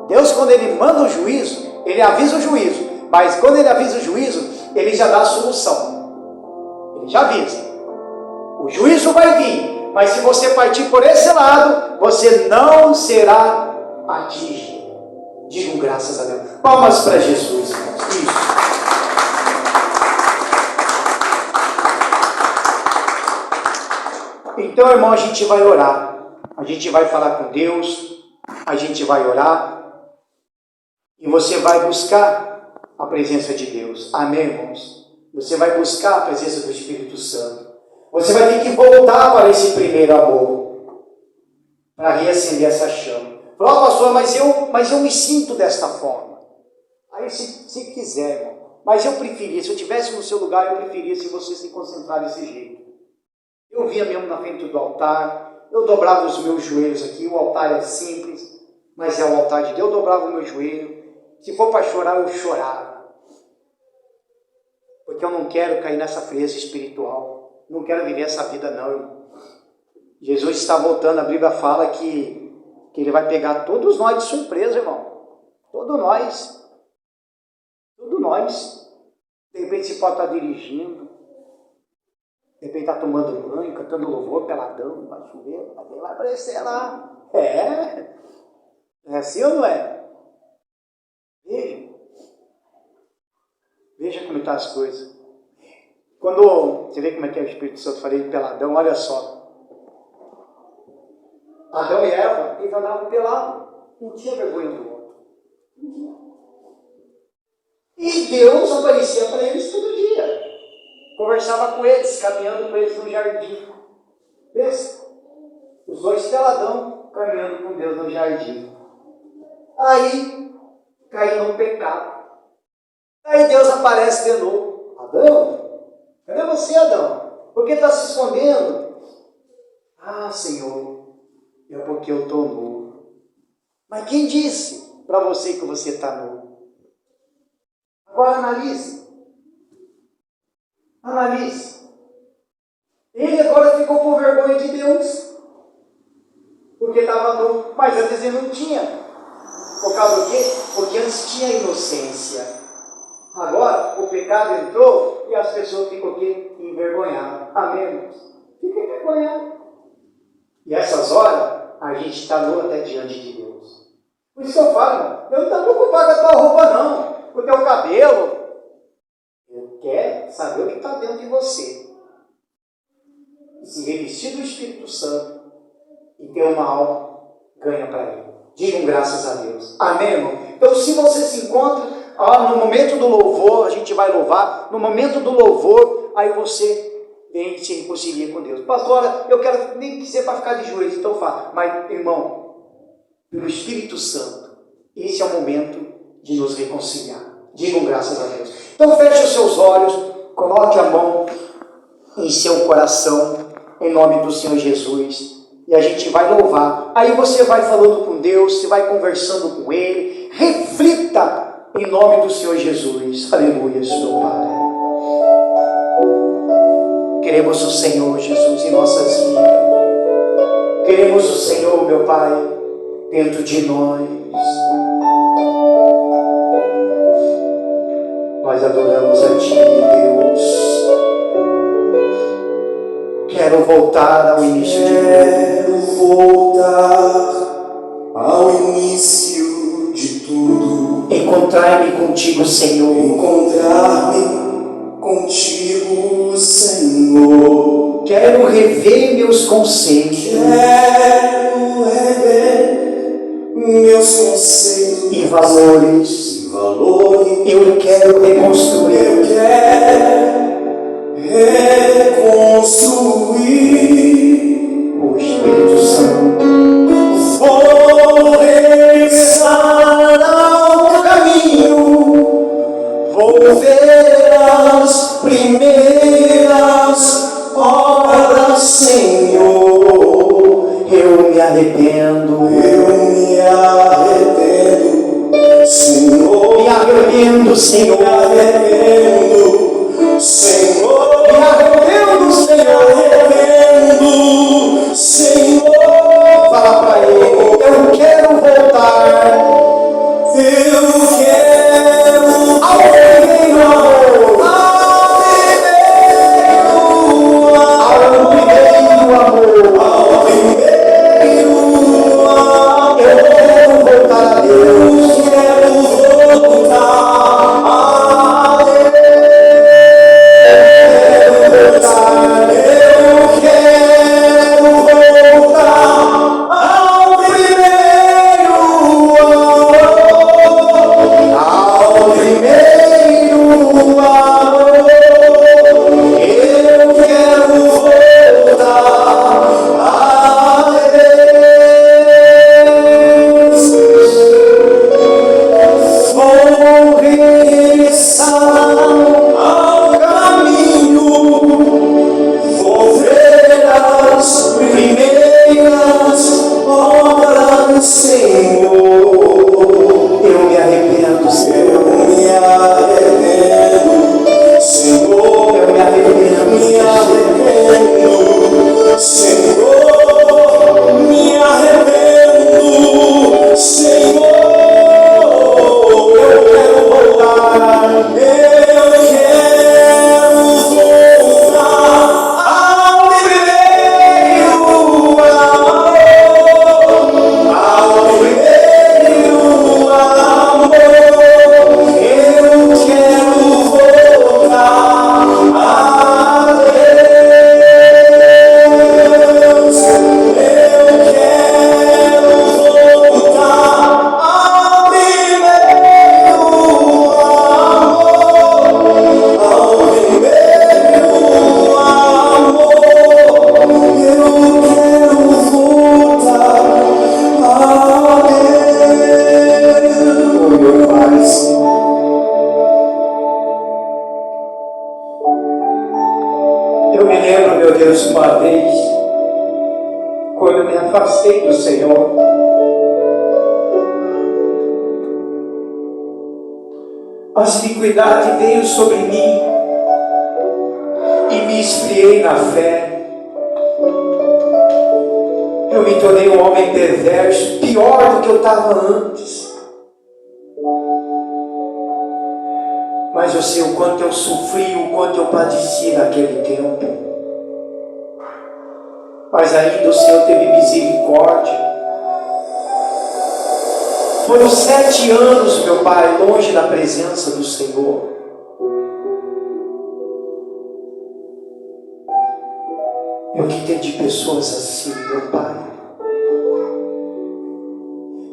Deus, quando ele manda o juízo, ele avisa o juízo, mas quando ele avisa o juízo, ele já dá a solução. Ele já avisa. O juízo vai vir, mas se você partir por esse lado, você não será atingido. Digam graças a Deus. Palmas para Jesus, irmãos. Isso. Então, irmão, a gente vai orar. A gente vai falar com Deus. A gente vai orar. E você vai buscar a presença de Deus. Amém, irmãos? Você vai buscar a presença do Espírito Santo. Você vai ter que voltar para esse primeiro amor, para reacender essa chama. Falou, pastor, mas eu me sinto desta forma. Aí se quiser, irmão. Mas eu preferia, se eu estivesse no seu lugar, eu preferia se você se concentrar desse jeito. Eu vinha mesmo na frente do altar, eu dobrava os meus joelhos aqui, o altar é simples, mas é o altar de Deus, eu dobrava o meu joelho. Se for para chorar, eu chorava. Porque eu não quero cair nessa frieza espiritual. Não quero viver essa vida não, irmão. Jesus está voltando, a Bíblia fala que Ele vai pegar todos nós de surpresa, irmão. Todos nós. Todos nós. De repente você pode estar dirigindo. De repente está tomando banho, cantando louvor, peladão, vai chover, vai aparecer lá. É assim ou não é? Veja como estão as coisas. Quando você vê como é que é o Espírito Santo, falei de peladão, olha só. Adão e Eva, eles andavam pelados. Não tinha vergonha do outro. E Deus aparecia para eles todo dia. Conversava com eles, caminhando com eles no jardim. Pensa, os dois peladão caminhando com Deus no jardim. Aí caiu no pecado. Aí Deus aparece de novo. Adão, cadê você, Adão? Por que está se escondendo? Ah, Senhor, é porque eu estou nu. Mas quem disse para você que você está nu? Agora analise. Analise. Ele agora ficou com vergonha de Deus. Porque estava nu. Mas antes ele não tinha. Por causa do quê? Porque antes tinha inocência. Agora o pecado entrou e as pessoas ficam aqui envergonhadas. Amém, irmãos? Fica envergonhado. E essas horas, a gente está nu até diante de Deus. Por isso que eu falo, irmão, Deus não está preocupado com a tua roupa, não. Com o teu cabelo. Ele quer saber o que está dentro de você. E se revestir do Espírito Santo e ter uma alma, ganha para Ele. Digam graças a Deus. Amém, irmão? Então, se você se encontra no momento do louvor, a gente vai louvar. No momento do louvor, aí você vem e se reconcilia com Deus. Pastora, eu quero nem que seja para ficar de joelhos, então fala. Mas, irmão, pelo Espírito Santo, esse é o momento de nos reconciliar. Digam graças a Deus. Então, feche os seus olhos, coloque a mão em seu coração, em nome do Senhor Jesus. E a gente vai louvar. Aí você vai falando com Deus, você vai conversando com Ele. Reflita em nome do Senhor Jesus. Aleluia, Senhor Pai. Queremos o Senhor Jesus em nossas vidas. Queremos o Senhor, meu Pai, dentro de nós. Nós adoramos a Ti, Deus. Quero voltar ao início de tudo. Quero voltar ao início de tudo. Encontrar-me contigo, Senhor. Encontrar-me contigo, Senhor. Quero rever meus conceitos. Quero rever valores. Eu quero reconstruir. Eu quero reconstruir. O Espírito Santo. Vou regressar ao caminho. Vou ver as primeiras obras, Senhor. Eu me arrependo. Senhor. Me arrependo, Senhor. Me arrependo, Senhor. Me arrependo, Senhor. Me arrependo, Senhor. Fala pra ele. Eu quero voltar. Eu quero Ao primeiro amor. Ao primeiro amor. Eu quero voltar a Deus. As iniquidades veio sobre mim e me esfriei na fé. Eu me tornei um homem perverso, pior do que eu estava antes. Mas eu sei o quanto eu sofri, o quanto eu padeci naquele tempo. Mas ainda o Senhor teve misericórdia. Foram 7 anos, meu Pai, longe da presença do Senhor. Eu que entendi pessoas assim, meu Pai,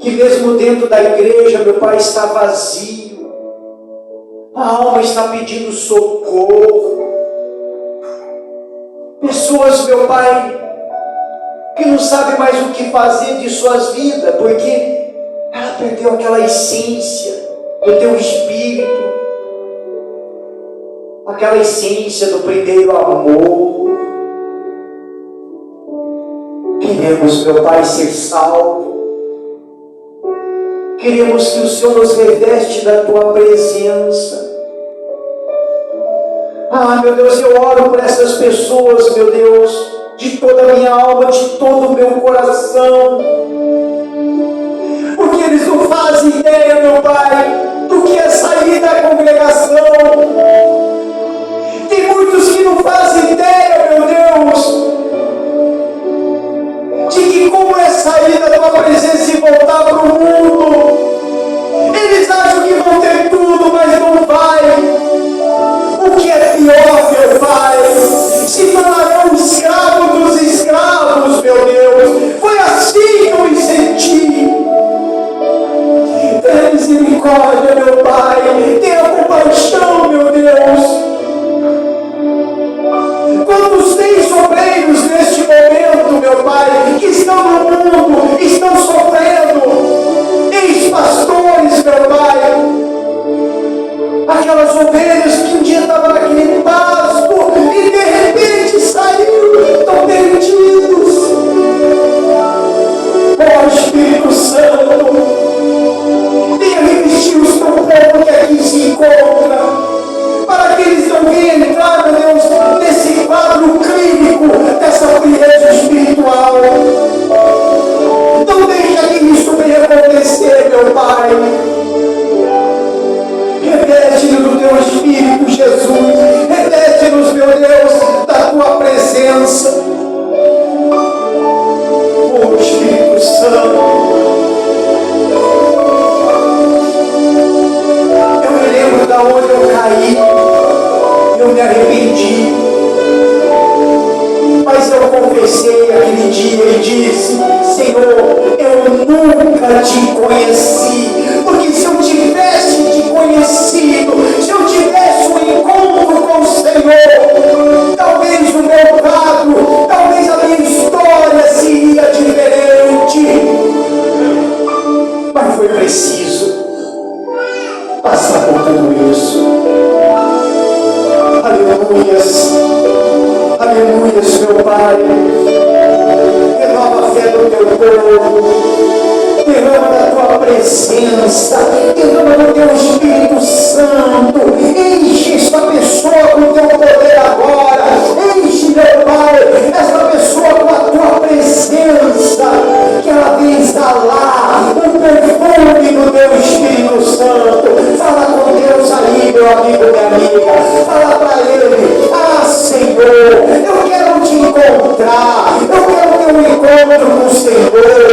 que mesmo dentro da igreja, meu Pai, está vazio. A alma está pedindo socorro. Pessoas, meu Pai, que não sabem mais o que fazer de suas vidas, porque ela perdeu aquela essência do teu espírito, aquela essência do primeiro amor. Queremos, meu Pai, ser salvo. Queremos que o Senhor nos reveste da tua presença. Ah, meu Deus, eu oro por essas pessoas, meu Deus, de toda a minha alma, de todo o meu coração. Porque eles não fazem ideia, meu Pai, do que é sair da congregação. Tem muitos que não fazem ideia, meu Deus, de que como é sair da tua presença e voltar para o mundo. Eles acham que vão ter tudo, mas não vai. O que é pior, meu Pai, se tornarão escravos dos escravos, meu Deus. Foi assim que eu ensinei. misericórdia, meu Pai. Tenha compaixão, meu Deus. Quantos tens obreiros neste momento, meu Pai, que estão no mundo, estão sofrendo, ex-pastores, meu Pai, aquelas ovelhas que um dia estavam naquele pasto e de repente saíram, estão perdidos. Ó Espírito Santo, venha revestir os teu povo que aqui se encontra, para que eles não venham entrar, meu Deus, nesse quadro clínico dessa frieza espiritual. Não deixa que isso venha acontecer, meu Pai. Reveste-nos do teu Espírito, Jesus. Reveste-nos, meu Deus, da tua presença. Oh, Espírito Santo, eu me lembro da onde eu caí. Eu me arrependi, mas eu confessei aquele dia e disse: Senhor, eu nunca te conheci, porque se eu tivesse te conhecido, se eu tivesse um encontro com o Senhor, talvez o meu quadro, talvez a minha história seria diferente, mas foi preciso passar por tudo isso. Aleluias, aleluias, meu Pai. Renova a fé do teu povo, derrama da tua presença, derrama do teu Espírito Santo. Enche esta pessoa com o teu poder agora. Enche, meu Pai, esta pessoa com a tua presença, que ela venha instalar o perfume do teu Espírito Santo. Fala com Deus aí, meu amigo, minha amiga. Fala para Ele: ah, Senhor, eu quero te encontrar, eu quero ter um encontro com o Senhor,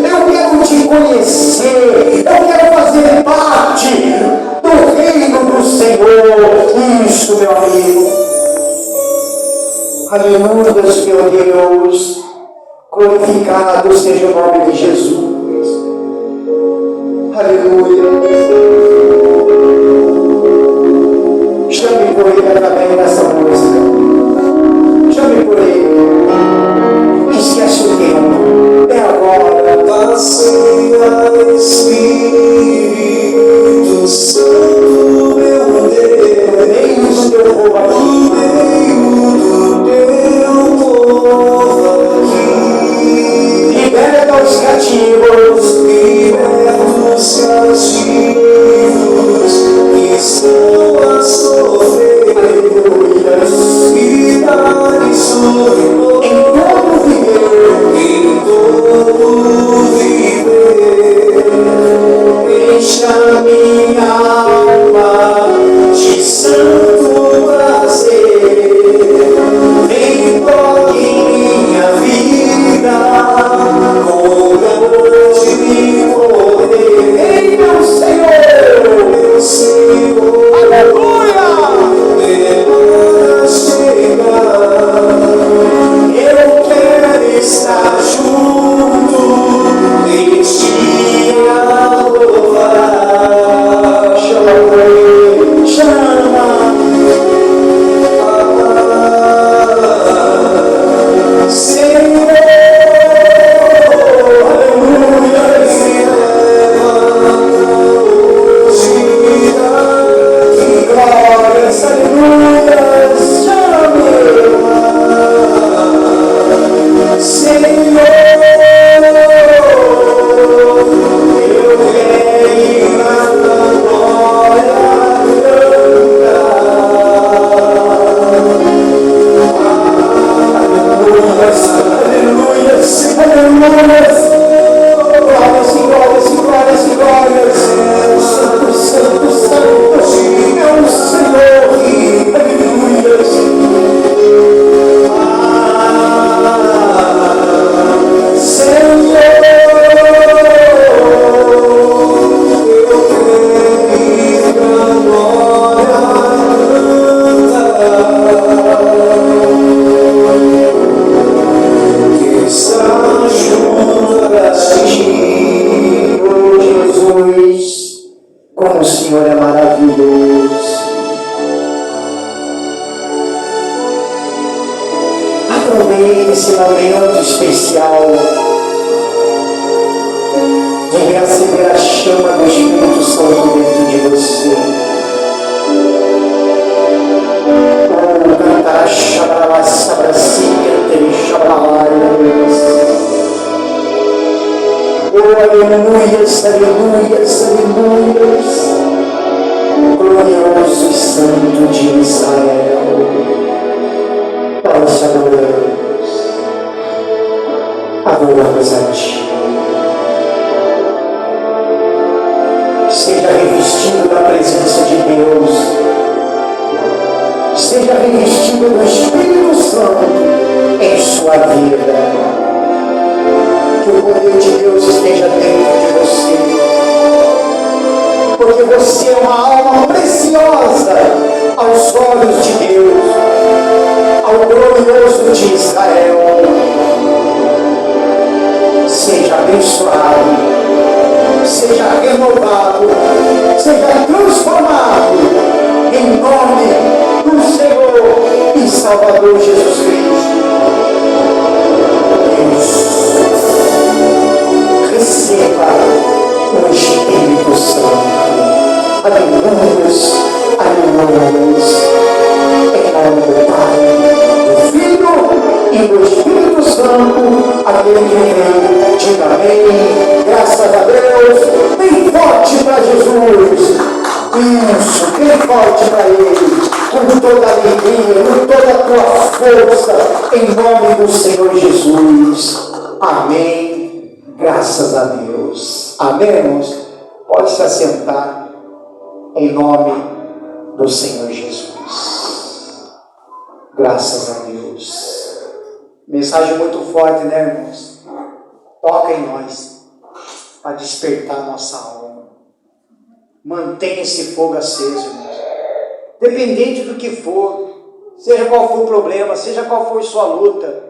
eu quero te conhecer, eu quero fazer parte do reino do Senhor. Isso, meu amigo. Aleluia, meu Deus. Glorificado seja o nome de Jesus. Aleluia. Chame por Ele também nessa música. Chame por Ele. Esquece o tempo. É agora. Passeia, Espírito Santo, meu Deus, Meio do teu povo aqui. no meio do teu povo aqui. Liberta os cativos. Liberta os cativos que estão a sofrer. Aleluia. E dá-lhes sobre Em todo viver. em todo viver. Encha minha alma de santo prazer. Vem toque minha vida com grande poder. Ei, meu Senhor! Meu Senhor, Aleluia! demora chegar. Eu quero estar junto Em ti a louvar. Oh, aleluias, aleluias, aleluias. Glorioso e santo de Israel. Nós adoramos a Ti. Seja revestido da presença de Deus, seja revestido do Espírito Santo em sua vida. Que o poder de Deus esteja dentro de você, porque você é uma alma preciosa aos olhos de Deus, ao glorioso de Israel. Seja abençoado, seja renovado, seja transformado em nome do Senhor e Salvador Jesus Cristo. Receba o Espírito Santo. Aleluias, aleluias. Em nome do Pai, do Filho e do Espírito Santo. Aquele que crê, diga amém. Graças a Deus. Bem forte para Jesus. Isso, bem forte para Ele. Com toda a alegria, com toda a tua força. Em nome do Senhor Jesus. Amém. Graças a Deus. Amém, irmãos? Pode se assentar em nome do Senhor Jesus. Graças a Deus. Mensagem muito forte, né, irmãos? Toca em nós para despertar nossa alma. Mantenha esse fogo aceso, irmãos. Dependente do que for, seja qual for o problema, seja qual for sua luta,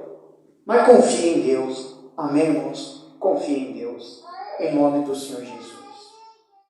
mas confie em Deus. Amém, irmãos? Confie em Deus, em nome do Senhor Jesus.